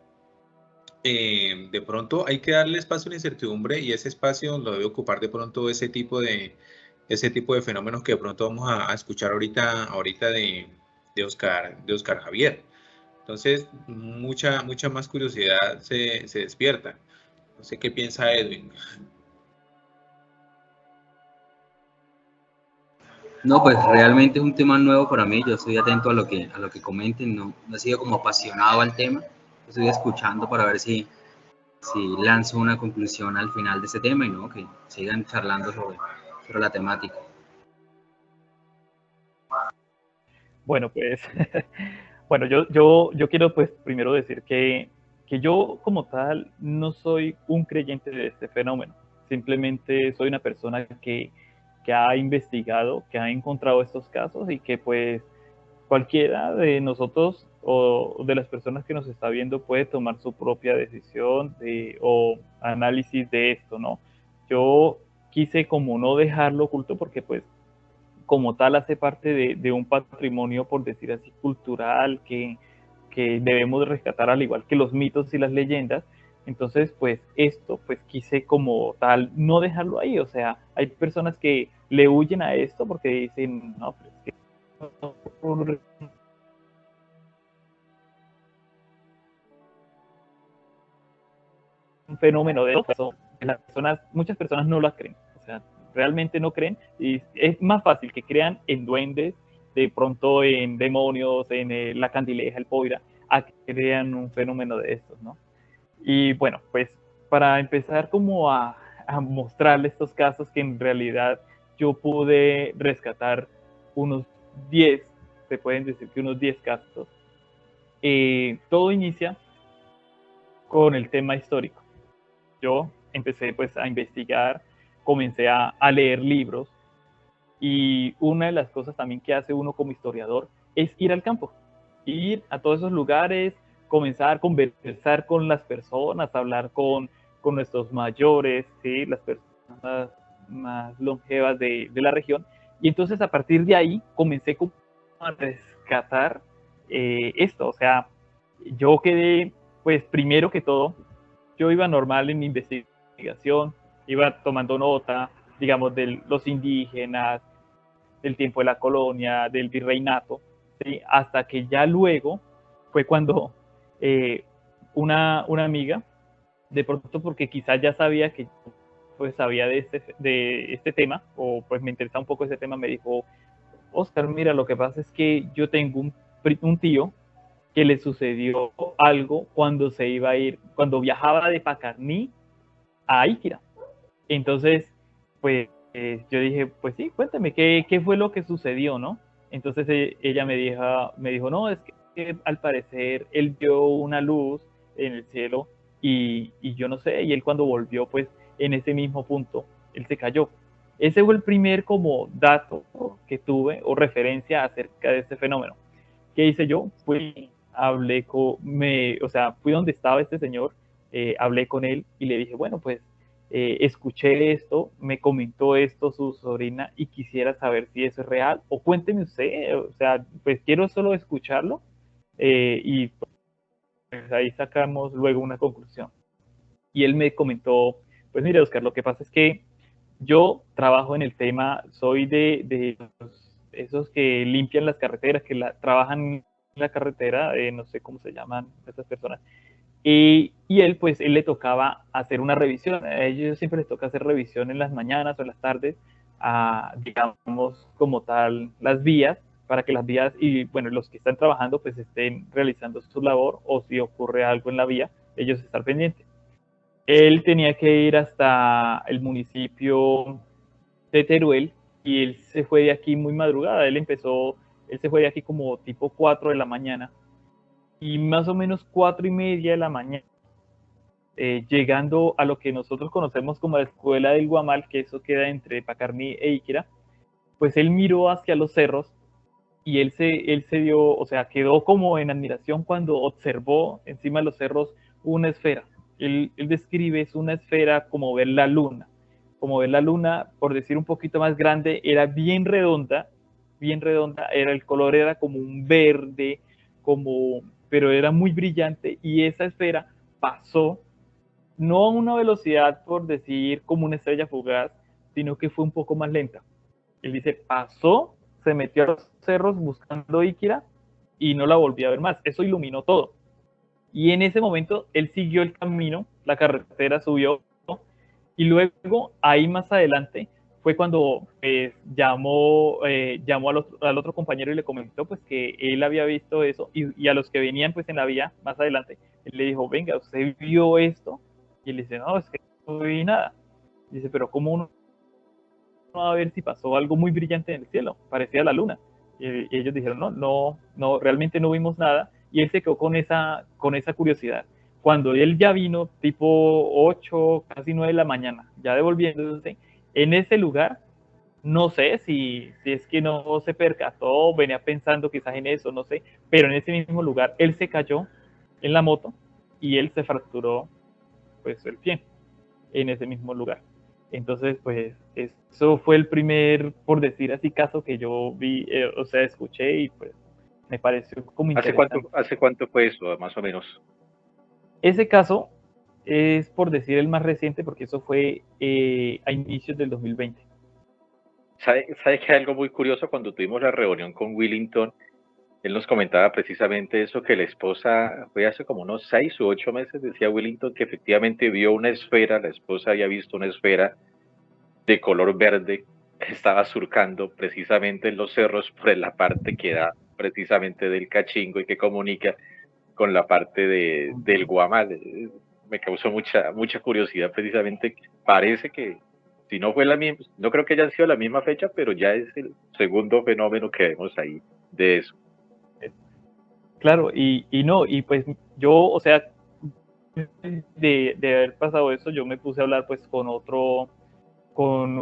de pronto hay que darle espacio a la incertidumbre, y ese espacio lo debe ocupar de pronto ese tipo de fenómenos que de pronto vamos a escuchar ahorita de Oscar Javier. Entonces, mucha más curiosidad se despierta. No sé qué piensa Edwin. No, pues realmente es un tema nuevo para mí. Yo estoy atento a lo que comenten. No he sido como apasionado al tema. Estoy escuchando para ver si lanzo una conclusión al final de este tema, y no, que sigan charlando sobre la temática. Bueno, pues, bueno, yo quiero pues primero decir que yo como tal no soy un creyente de este fenómeno. Simplemente soy una persona que ha investigado, que ha encontrado estos casos, y que pues cualquiera de nosotros o de las personas que nos está viendo puede tomar su propia decisión o análisis de esto, ¿no? Yo quise como no dejarlo oculto, porque pues como tal hace parte de un patrimonio, por decir así, cultural, que debemos rescatar, al igual que los mitos y las leyendas, Entonces, pues esto, pues quise como tal no dejarlo ahí. O sea, hay personas que le huyen a esto porque dicen, no, pero es que no ocurre un fenómeno de eso. Muchas personas no lo creen. O sea, realmente no creen. Y es más fácil que crean en duendes, de pronto en demonios, en la candileja, el poira, a que crean un fenómeno de estos, ¿no? Y bueno, pues para empezar como a mostrarle estos casos que en realidad yo pude rescatar unos 10, se pueden decir que unos 10 casos. Todo inicia con el tema histórico. Yo empecé pues a investigar, comencé a leer libros y una de las cosas también que hace uno como historiador es ir al campo, ir a todos esos lugares, comenzar a conversar con las personas, hablar con nuestros mayores, ¿sí? Las personas más longevas de la región. Y entonces a partir de ahí comencé a rescatar esto. O sea, yo quedé, pues primero que todo, yo iba normal en mi investigación, iba tomando nota, digamos, de los indígenas, del tiempo de la colonia, del virreinato, ¿sí? Hasta que ya luego fue cuando una amiga, de pronto porque quizás ya sabía que pues sabía de este tema, o pues me interesaba un poco ese tema, me dijo, Oscar, mira, lo que pasa es que yo tengo un tío que le sucedió algo cuando se iba a ir, cuando viajaba de Pacarní a Iquira. Entonces, pues yo dije, pues sí, cuéntame, ¿qué fue lo que sucedió, no? Entonces ella me dijo, no, es que al parecer él vio una luz en el cielo y yo no sé, y él cuando volvió, pues en ese mismo punto, él se cayó. Ese fue el primer como dato que tuve o referencia acerca de este fenómeno. ¿Qué hice yo? O sea, fui donde estaba este señor, hablé con él y le dije, bueno, pues escuché esto, me comentó esto su sobrina y quisiera saber si eso es real o cuénteme usted, o sea, pues quiero solo escucharlo y pues ahí sacamos luego una conclusión. Y él me comentó, pues mire, Oscar, lo que pasa es que yo trabajo en el tema, soy de esos que limpian las carreteras, que trabajan en la carretera, no sé cómo se llaman estas personas. Y él, pues, él le tocaba hacer una revisión. A ellos siempre les toca hacer revisión en las mañanas o en las tardes, digamos, como tal, las vías, para que las vías, y bueno, los que están trabajando, pues, estén realizando su labor, o si ocurre algo en la vía, ellos están pendientes. Él tenía que ir hasta el municipio de Teruel y él se fue de aquí muy madrugada. Él se fue de aquí como tipo 4 de la mañana y más o menos 4:30 de la mañana, llegando a lo que nosotros conocemos como la Escuela del Guamal, que eso queda entre Pacarní e Iquira, pues él miró hacia los cerros y él se dio, o sea, quedó como en admiración cuando observó encima de los cerros una esfera. Él describe, es una esfera como ver la luna, por decir un poquito más grande, era bien redonda, el color era como un verde, pero era muy brillante y esa esfera pasó no a una velocidad, por decir, como una estrella fugaz, sino que fue un poco más lenta. Él dice, pasó, se metió a los cerros buscando Iquira y no la volvió a ver más. Eso iluminó todo. Y en ese momento él siguió el camino, la carretera subió, y luego ahí más adelante fue cuando llamó al otro compañero y le comentó pues que él había visto eso y a los que venían pues en la vía más adelante, él le dijo, venga, ¿usted vio esto? Y él dice, no, es que no vi nada. Dice, pero ¿cómo uno va a ver si pasó algo muy brillante en el cielo? Parecía la luna. Y ellos dijeron, no, realmente no vimos nada. Y él se quedó con esa curiosidad. Cuando él ya vino, tipo 8, casi 9 de la mañana, ya devolviéndose, en ese lugar, no sé si es que no se percató, venía pensando quizás en eso, no sé, pero en ese mismo lugar, él se cayó en la moto y él se fracturó pues el pie en ese mismo lugar. Entonces, pues, eso fue el primer, por decir así, caso que yo vi, o sea, escuché y pues me pareció como interesante. ¿Hace cuánto fue eso, más o menos? Ese caso es por decir el más reciente, porque eso fue a inicios del 2020. ¿Sabe que hay algo muy curioso? Cuando tuvimos la reunión con Willington, él nos comentaba precisamente eso, que la esposa fue hace como unos 6 u 8 meses, decía Willington, que efectivamente vio una esfera, la esposa había visto una esfera de color verde que estaba surcando precisamente en los cerros por la parte que da precisamente del Cachingo y que comunica con la parte del Guamal. Me causó mucha curiosidad precisamente. Parece que, si no fue la misma, no creo que haya sido la misma fecha, pero ya es el segundo fenómeno que vemos ahí de eso. Claro, y no, y pues yo, o sea, de haber pasado eso, yo me puse a hablar pues con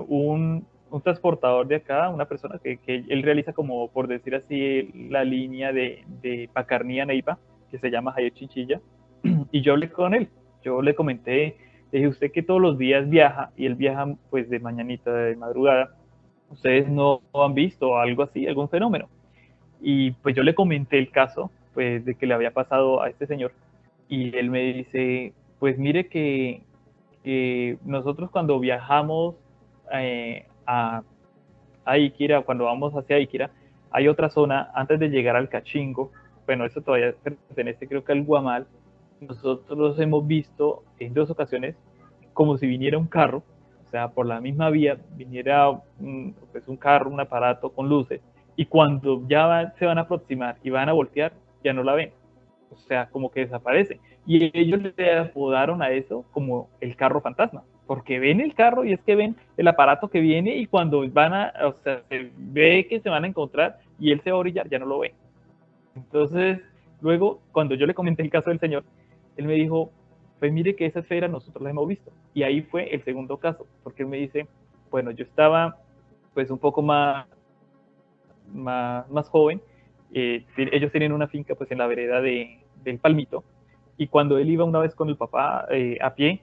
un transportador de acá, una persona que él realiza como, por decir así, la línea de Pacarní a Neiva, que se llama Jayo Chinchilla, y yo hablé con él, yo le comenté, le dije, usted que todos los días viaja, y él viaja pues de mañanita, de madrugada, ustedes no han visto algo así, algún fenómeno. Y pues yo le comenté el caso pues de que le había pasado a este señor y él me dice, pues mire que nosotros cuando viajamos a Iquira, cuando vamos hacia Iquira, hay otra zona antes de llegar al Cachingo, bueno, eso todavía pertenece creo que al Guamal, nosotros hemos visto en 2 ocasiones como si viniera un carro, o sea, por la misma vía, viniera pues un carro, un aparato con luces, y cuando ya se van a aproximar y van a voltear, ya no la ven. O sea, como que desaparece. Y ellos le apodaron a eso como el carro fantasma, porque ven el carro y es que ven el aparato que viene y cuando van o sea, se ve que se van a encontrar y él se va a orillar, ya no lo ven. Entonces, luego, cuando yo le comenté el caso del señor, él me dijo, pues mire que esa esfera nosotros la hemos visto. Y ahí fue el segundo caso, porque él me dice, bueno, yo estaba pues un poco más joven, ellos tienen una finca pues en la vereda del Palmito, y cuando él iba una vez con el papá a pie,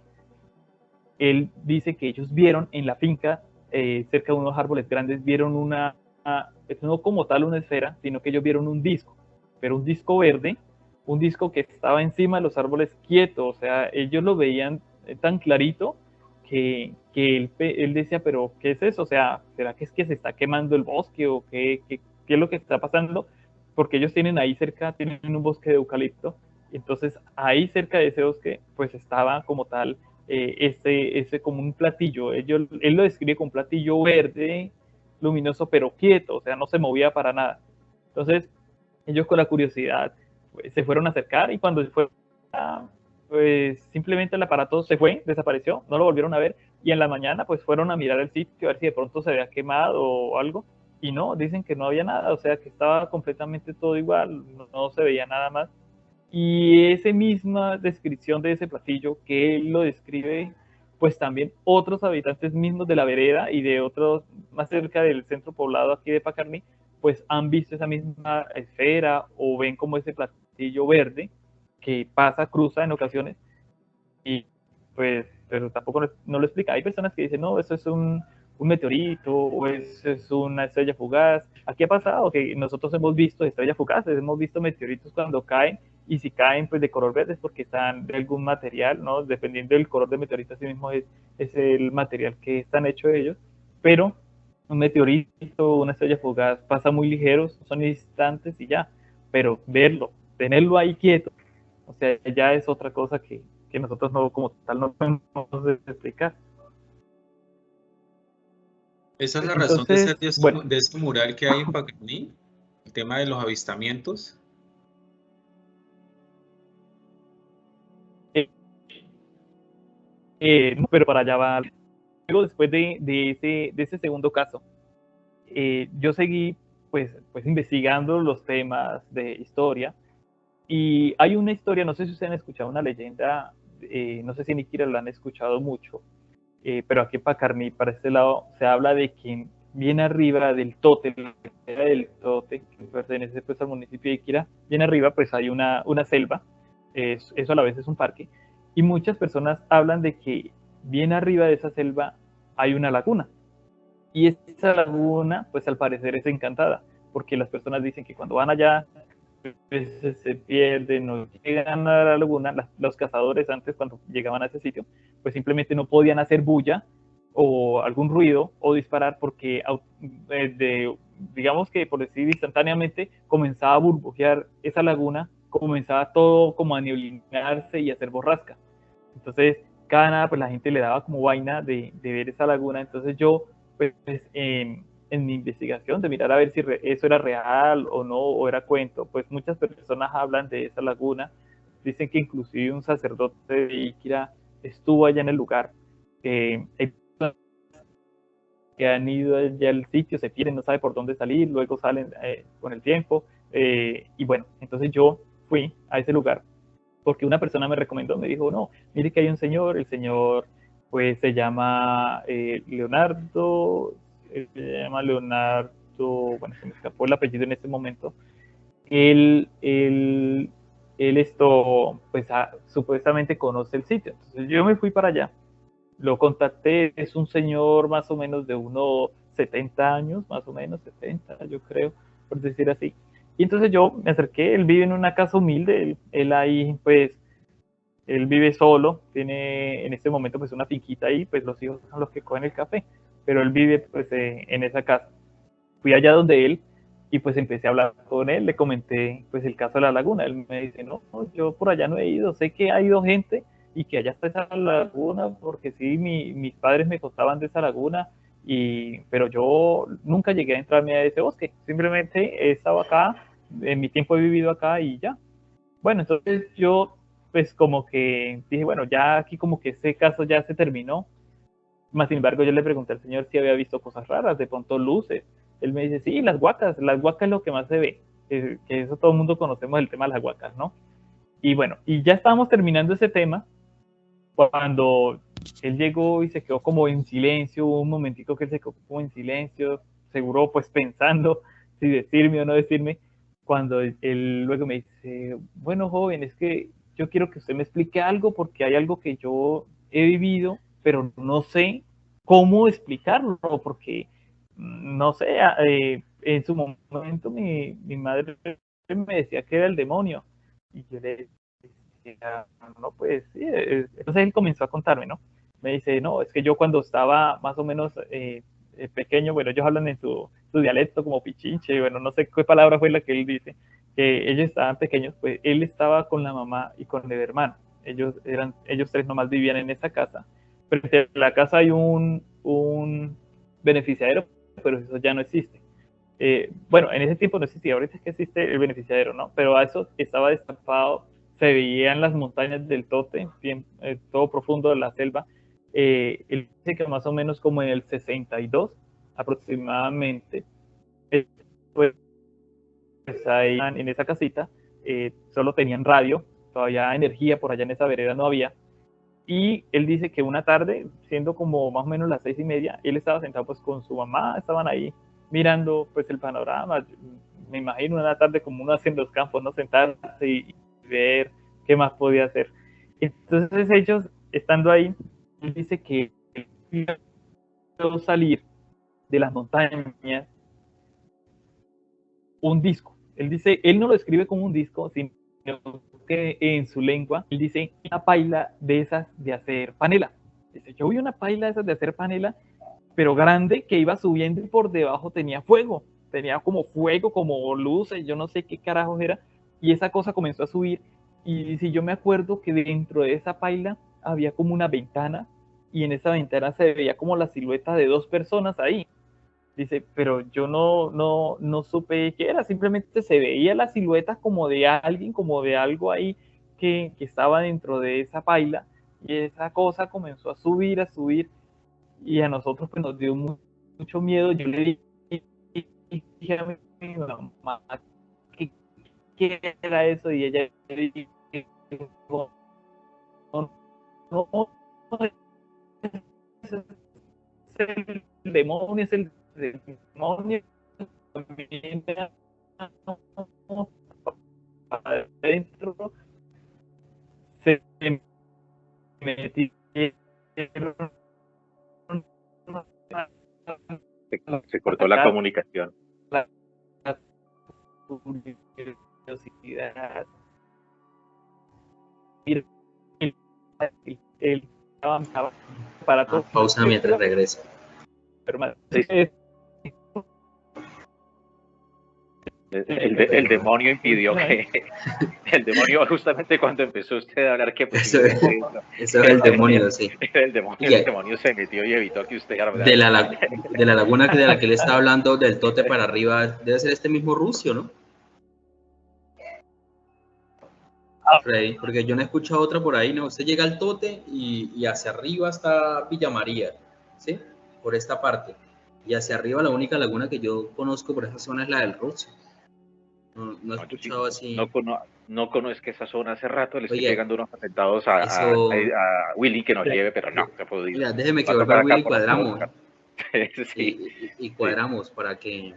él dice que ellos vieron en la finca, cerca de unos árboles grandes, vieron no como tal una esfera, sino que ellos vieron un disco, pero un disco verde, un disco que estaba encima de los árboles quieto, o sea, ellos lo veían tan clarito que él decía, pero ¿qué es eso? O sea, ¿será que es que se está quemando el bosque o qué es lo que está pasando? Porque ellos tienen ahí cerca, tienen un bosque de eucalipto, y entonces ahí cerca de ese bosque, pues estaba como tal ese como un platillo, él lo describe como un platillo verde, luminoso, pero quieto, o sea, no se movía para nada. Entonces, ellos con la curiosidad pues, se fueron a acercar y cuando fue, pues simplemente el aparato se fue, desapareció, no lo volvieron a ver y en la mañana pues fueron a mirar el sitio a ver si de pronto se había quemado o algo y no, dicen que no había nada, o sea que estaba completamente todo igual, no se veía nada más. Y esa misma descripción de ese platillo que él lo describe, pues también otros habitantes mismos de la vereda y de otros más cerca del centro poblado aquí de Pacarní, pues han visto esa misma esfera o ven como ese platillo verde que pasa, cruza en ocasiones y pues, pero tampoco no lo explica. Hay personas que dicen, no, eso es un meteorito o eso es una estrella fugaz. Aquí ha pasado que nosotros hemos visto estrellas fugaces, hemos visto meteoritos cuando caen y si caen pues de color verde es porque están de algún material, ¿no? Dependiendo del color de meteorito, así mismo es el material que están hechos ellos, pero un meteorito, una estrella fugaz pasa muy ligeros, son instantes y ya, pero verlo, tenerlo ahí quieto, o sea, ya es otra cosa que nosotros no, como tal, no podemos explicar. Esa es la razón de Entonces, ser bueno, de este mural que hay en Pacarní, el tema de los avistamientos. pero para allá va. Luego, después de ese segundo caso, yo seguí pues investigando los temas de historia y hay una historia, no sé si ustedes han escuchado una leyenda, no sé si ni siquiera la han escuchado mucho, pero aquí para Pacarní, para este lado, se habla de que bien arriba del Tote, que pertenece pues al municipio de Iquira, bien arriba pues hay una selva, eso a la vez es un parque, y muchas personas hablan de que bien arriba de esa selva hay una laguna, y esa laguna pues al parecer es encantada, porque las personas dicen que cuando van allá veces se pierden, no llegan a la laguna. Los cazadores antes, cuando llegaban a ese sitio, pues simplemente no podían hacer bulla o algún ruido o disparar porque digamos que por decir instantáneamente comenzaba a burbujear esa laguna, comenzaba todo como a neblinarse y a hacer borrasca. Entonces cada nada pues la gente le daba como vaina de ver esa laguna. Entonces yo pues en mi investigación de mirar a ver si eso era real o no, o era cuento, pues muchas personas hablan de esa laguna, dicen que inclusive un sacerdote de Iquira estuvo allá en el lugar. Hay personas que han ido allá al sitio, se pierden, no sabe por dónde salir, luego salen con el tiempo, y bueno, entonces yo fui a ese lugar porque una persona me recomendó, me dijo, no, mire que hay un señor, el señor pues se llama Leonardo, bueno, se me escapó el apellido en este momento. Él, él, él esto, pues supuestamente conoce el sitio. Entonces yo me fui para allá, lo contacté, es un señor más o menos de unos 70 años, más o menos 70, yo creo, por decir así. Y entonces yo me acerqué, él vive en una casa humilde, él ahí pues él vive solo, tiene en este momento pues una finquita ahí, pues los hijos son los que cogen el café, pero él vive pues en esa casa. Fui allá donde él y pues empecé a hablar con él, le comenté pues el caso de la laguna. Él me dice, no, yo por allá no he ido, sé que ha ido gente y que allá está esa laguna, porque sí, mis padres me contaban de esa laguna, pero yo nunca llegué a entrarme a ese bosque, simplemente he estado acá, en mi tiempo he vivido acá y ya. Bueno, entonces yo pues como que dije, bueno, ya aquí como que ese caso ya se terminó. Más sin embargo, yo le pregunté al señor si había visto cosas raras, de pronto luces. Él me dice, sí, las huacas es lo que más se ve. Que eso todo el mundo conocemos el tema de las huacas, ¿no? Y bueno, y ya estábamos terminando ese tema cuando él llegó y se quedó como en silencio, hubo un momentico que él se quedó como en silencio, seguro pues pensando si decirme o no decirme, cuando él luego me dice, bueno joven, es que yo quiero que usted me explique algo porque hay algo que yo he vivido, pero no sé cómo explicarlo, porque no sé, en su momento mi madre me decía que era el demonio, y yo le no, pues sí. Entonces él comenzó a contarme, ¿no? Me dice, no, es que yo cuando estaba más o menos pequeño, bueno, ellos hablan en su dialecto como pichinche, bueno, no sé qué palabra fue la que él dice, que ellos estaban pequeños, pues él estaba con la mamá y con el hermano. Ellos tres nomás vivían en esa casa. Frente a la casa hay un beneficiario, pero eso ya no existe. Bueno, en ese tiempo no existía, ahorita es que existe el beneficiadero, ¿no? Pero a eso estaba destapado, se veían las montañas del Tote, bien, todo profundo de la selva. Él dice que más o menos como en el 62 aproximadamente, pues ahí en esa casita solo tenían radio, todavía energía por allá en esa vereda no había. Y él dice que una tarde, siendo como más o menos las 6:30, él estaba sentado pues con su mamá, estaban ahí mirando pues el panorama. Me imagino una tarde como uno haciendo los campos, ¿no? Sentarse y ver qué más podía hacer. Entonces ellos, estando ahí, él dice que salir de las montañas un disco. Él dice, él no lo escribe como un disco, sino que en su lengua, él dice una paila de esas de hacer panela. Dice, yo vi una paila de esas de hacer panela, pero grande, que iba subiendo y por debajo tenía fuego. Tenía como fuego, como luces, yo no sé qué carajos era. Y esa cosa comenzó a subir. Y si yo me acuerdo que dentro de esa paila había como una ventana y en esa ventana se veía como la silueta de dos personas ahí. Dice, pero yo no supe qué era, simplemente se veía la silueta como de alguien, como de algo ahí que estaba dentro de esa paila, y esa cosa comenzó a subir, y a nosotros pues nos dio mucho miedo. Yo le dije a mi mamá qué era eso, y ella dijo, no, no, es el demonio, es el demonio. Adentro se metieron. Se cortó la comunicación. curiosidad. Mira, él estaba para todo. Pausa mientras regresa. El demonio impidió que... El demonio, justamente cuando empezó usted a hablar que Eso es el demonio, sí. El demonio se metió y evitó que usted hablara. De la laguna de la que le está hablando, del Tote para arriba, debe ser este mismo Rucio, ¿no? Freddy, porque yo no he escuchado otra por ahí, ¿no? Usted llega al Tote y hacia arriba está Villa María, ¿sí? Por esta parte. Y hacia arriba la única laguna que yo conozco por esa zona es la del Rucio. No he escuchado así. No conozco esa zona hace rato, le estoy Oye, llegando unos atentados a Willy que nos lleve, pero no se puede ir. Mira, déjeme que vuelva Willy y cuadramos. Sí. Y cuadramos para que...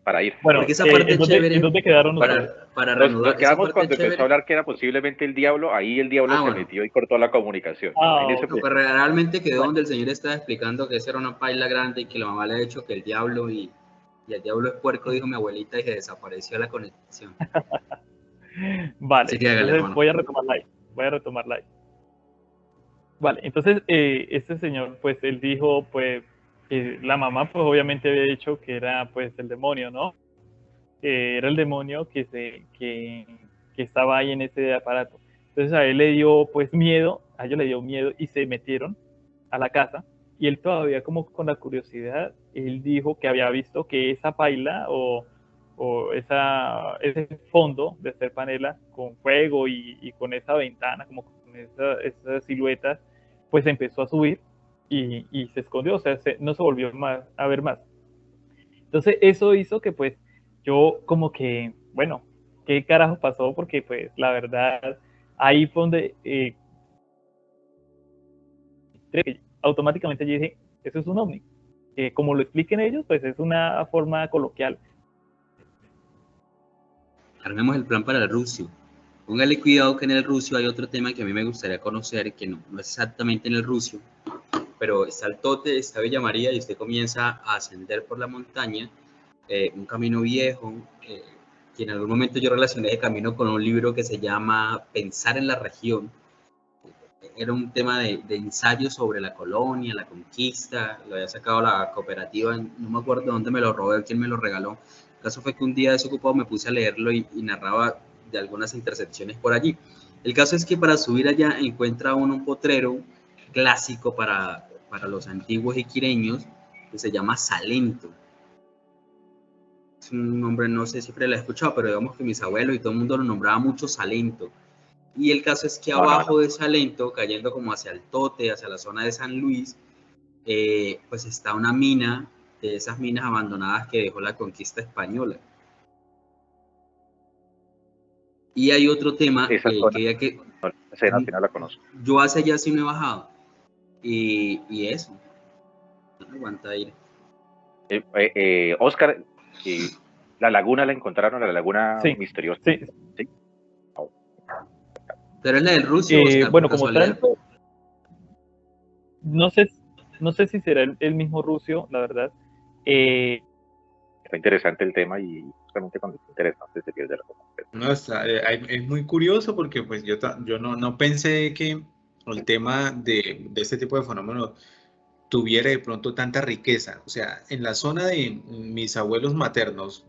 Para ir. Bueno, porque esa parte chévere, ¿dónde quedaron para reanudar. Nos quedamos cuando empezó a hablar que era posiblemente el diablo, ahí el diablo se metió y cortó la comunicación. Pero realmente quedó donde el señor estaba explicando que esa era una paila grande y que la mamá le ha dicho que el diablo y el diablo es puerco, dijo mi abuelita, y se desapareció la conexión. Vale, entonces voy a retomarla ahí. Vale, entonces este señor, pues él dijo, pues, que la mamá, pues obviamente había dicho que era, pues, el demonio, ¿no? Era el demonio que estaba ahí en ese aparato. Entonces a él le dio, pues, miedo, a ellos le dio miedo y se metieron a la casa. Y él todavía como con la curiosidad, él dijo que había visto que esa paila o ese fondo de hacer panela con fuego y con esa ventana, como con esas siluetas, pues empezó a subir y se escondió, o sea, no se volvió a ver más. Entonces eso hizo que pues yo como que, bueno, ¿qué carajo pasó? Porque pues la verdad, ahí fue donde automáticamente yo dije, eso es un ovni. Como lo expliquen ellos, pues es una forma coloquial. Armemos el plan para el Rucio. Póngale cuidado que en el Rucio hay otro tema que a mí me gustaría conocer, que no es exactamente en el Rucio, pero está el Tote, está Villa María y usted comienza a ascender por la montaña, un camino viejo, que en algún momento yo relacioné ese camino con un libro que se llama Pensar en la Región. Era un tema de ensayo sobre la colonia, la conquista, lo había sacado la cooperativa, no me acuerdo de dónde me lo robé, quién me lo regaló. El caso fue que un día desocupado me puse a leerlo y narraba de algunas intersecciones por allí. El caso es que para subir allá encuentra uno un potrero clásico para los antiguos iquireños que se llama Salento. Es un nombre, no sé si siempre lo he escuchado, pero digamos que mis abuelos y todo el mundo lo nombraba mucho Salento. Y el caso es que abajo de Salento, cayendo como hacia el Tote, hacia la zona de San Luis, pues está una mina, de esas minas abandonadas que dejó la conquista española. Y hay otro tema que no la conozco. Yo hace allá sí no he bajado. Y eso. No aguanta aire. Oscar, la laguna la encontraron, la laguna misteriosa. Sí. Pero es la del Rucio, Oscar, bueno, como tanto, no sé si será el mismo Rucio, la verdad. Está interesante el tema y justamente cuando es interesante se pierde la cosa. No, es muy curioso porque pues yo no pensé que el tema de este tipo de fenómenos tuviera de pronto tanta riqueza. O sea, en la zona de mis abuelos maternos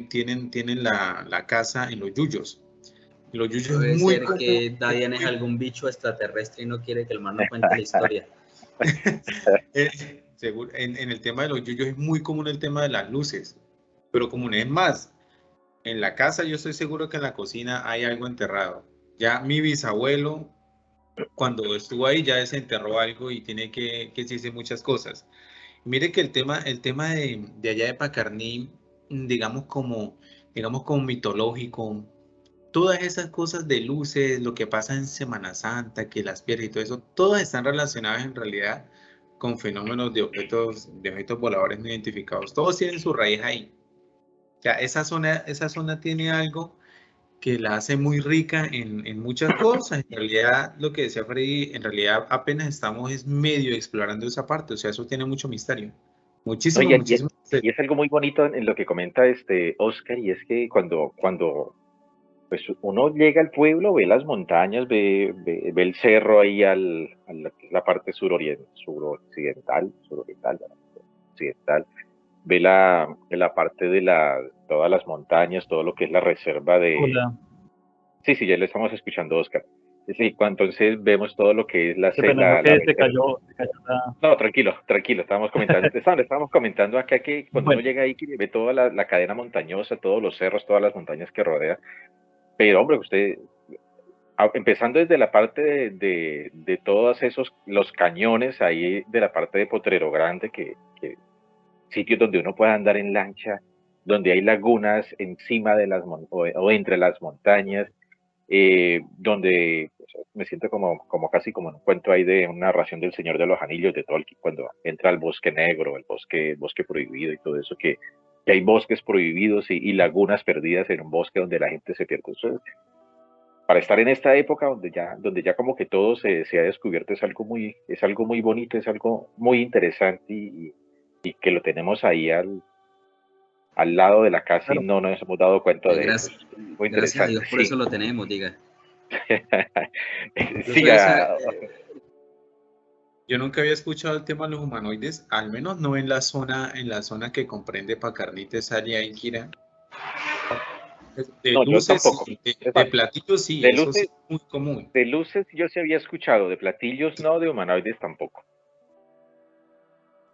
tienen la casa en Los Yuyos. Los Yuyos puede es muy ser que Dayan es algún bicho extraterrestre y no quiere que el man no cuente la historia. En el tema de Los Yuyos es muy común el tema de las luces, pero común es más. En la casa yo estoy seguro que en la cocina hay algo enterrado. Ya mi bisabuelo, cuando estuvo ahí, ya desenterró algo y tiene que decirse muchas cosas. Mire que el tema de allá de Pacarní, digamos como mitológico, todas esas cosas de luces, lo que pasa en Semana Santa, que las piedras y todo eso, todas están relacionadas en realidad con fenómenos de objetos voladores no identificados. Todos tienen su raíz ahí. O sea, esa zona tiene algo que la hace muy rica en muchas cosas. En realidad, lo que decía Freddy, en realidad apenas estamos medio explorando esa parte. O sea, eso tiene mucho misterio. Muchísimo misterio. Y es algo muy bonito en lo que comenta Oscar, y es que cuando pues uno llega al pueblo, ve las montañas, ve el cerro ahí la parte suroccidental, ve la parte de todas las montañas, todo lo que es la reserva de... Hola, Sí, ya le estamos escuchando, Oscar. Sí, entonces vemos todo lo que es qué pena, creo la que reserva. se cayó la... No, tranquilo, estábamos comentando acá que cuando uno Bueno, llega ahí que ve toda la cadena montañosa, todos los cerros, todas las montañas que rodea, pero hombre, empezando desde la parte de todos los cañones ahí de la parte de Potrero Grande, que sitios donde uno puede andar en lancha, donde hay lagunas encima de o entre las montañas, donde pues, me siento como casi como en un cuento ahí de una narración del Señor de los Anillos de Tolkien, cuando entra al bosque negro, el bosque prohibido y todo eso, que hay bosques prohibidos y lagunas perdidas en un bosque donde la gente se pierde. Entonces, para estar en esta época donde ya como que todo se ha descubierto, es algo muy bonito, es algo muy interesante y que lo tenemos ahí al lado de la casa y claro, no nos hemos dado cuenta de ello. Gracias, Es muy gracias a interesante, Dios por eso sí. lo tenemos, diga. Yo soy esa, Siga. Yo nunca había escuchado el tema de los humanoides, al menos no en la zona que comprende Pacarnites, Aria y Kira. De No, yo luces tampoco. sí, Es de más, platillos sí, de eso sí luces, es muy común. de luces yo sí había escuchado, de platillos no, de humanoides tampoco.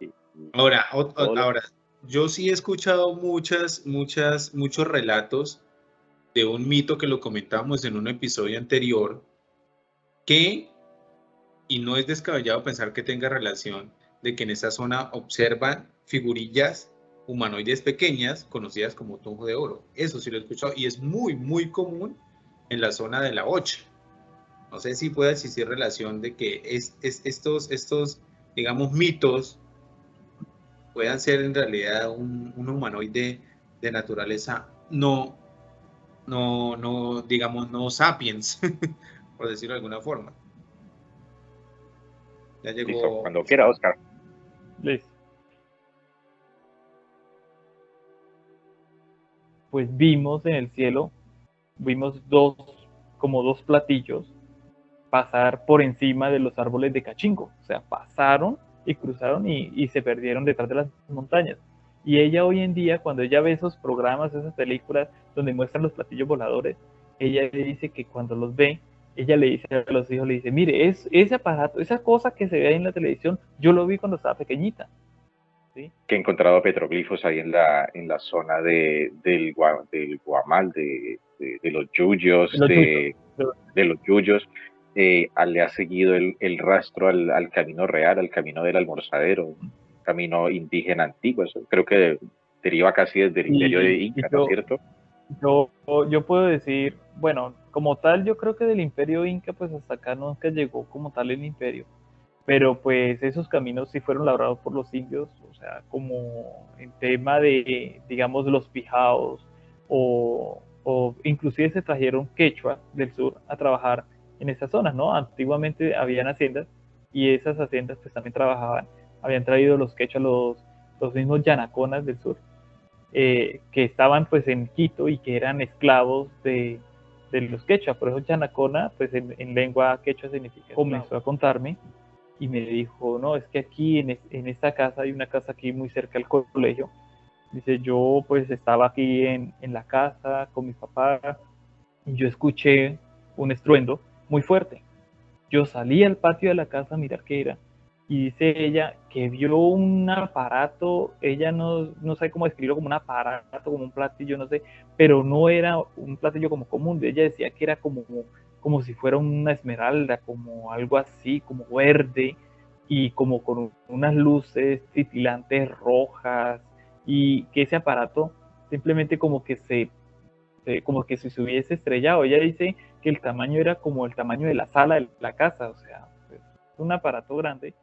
Y todo lo- Ahora, yo sí he escuchado muchos relatos de un mito que lo comentábamos en un episodio anterior, que, y no es descabellado pensar que tenga relación, de que en esa zona observan figurillas humanoides pequeñas conocidas como Tunjo de Oro. Eso sí lo he escuchado y es muy común en la zona de la Ocha. No sé si puede existir relación de que estos, digamos, mitos puedan ser en realidad un humanoide de naturaleza no, digamos, no sapiens, por decirlo de alguna forma. Ya Listo, llegó cuando quiera, Oscar. Oscar. listo. Pues vimos en el cielo, vimos como dos platillos pasar por encima de los árboles de Cachingo. O sea, pasaron y cruzaron y se perdieron detrás de las montañas. Y ella hoy en día, cuando ella ve esos programas, esas películas donde muestran los platillos voladores, ella le dice que cuando los ve, ella le dice a los hijos, le dice, mire, ese aparato, esa cosa que se ve ahí en la televisión, yo lo vi cuando estaba pequeñita. ¿Sí? Que he encontrado petroglifos ahí en la zona del Guamal, de los Yuyos, Los yuyos. de los Yuyos. Le ha seguido el rastro al camino real, al camino del almorzadero, un camino indígena antiguo. Eso creo que deriva casi desde el imperio de Y Inca, ¿no es cierto? yo puedo decir, bueno, como tal, yo creo que del imperio Inca, pues hasta acá nunca llegó como tal el imperio, pero pues esos caminos sí fueron labrados por los indios, o sea, como en tema de, digamos, los pijaos, o inclusive se trajeron quechua del sur a trabajar en esas zonas, ¿no? Antiguamente habían haciendas y esas haciendas pues también trabajaban, habían traído los quechua, los mismos yanaconas del sur, que estaban pues en Quito y que eran esclavos de los quechua, por eso yanacona pues en lengua quechua significa esclavo. Comenzó a contarme y me dijo, no, es que aquí en esta casa, hay una casa aquí muy cerca del colegio, dice, yo pues estaba aquí en la casa con mi papá y yo escuché un estruendo muy fuerte. Yo salí al patio de la casa a mirar qué era y dice ella que vio un aparato, ella no sabe cómo describirlo, como un aparato, como un platillo, no sé, pero no era un platillo como común, ella decía que era como si fuera una esmeralda, como algo así, como verde y como con unas luces titilantes rojas y que ese aparato simplemente como que si se hubiese estrellado. Ella dice que el tamaño era como el tamaño de la sala de la casa, o sea, pues, un aparato grande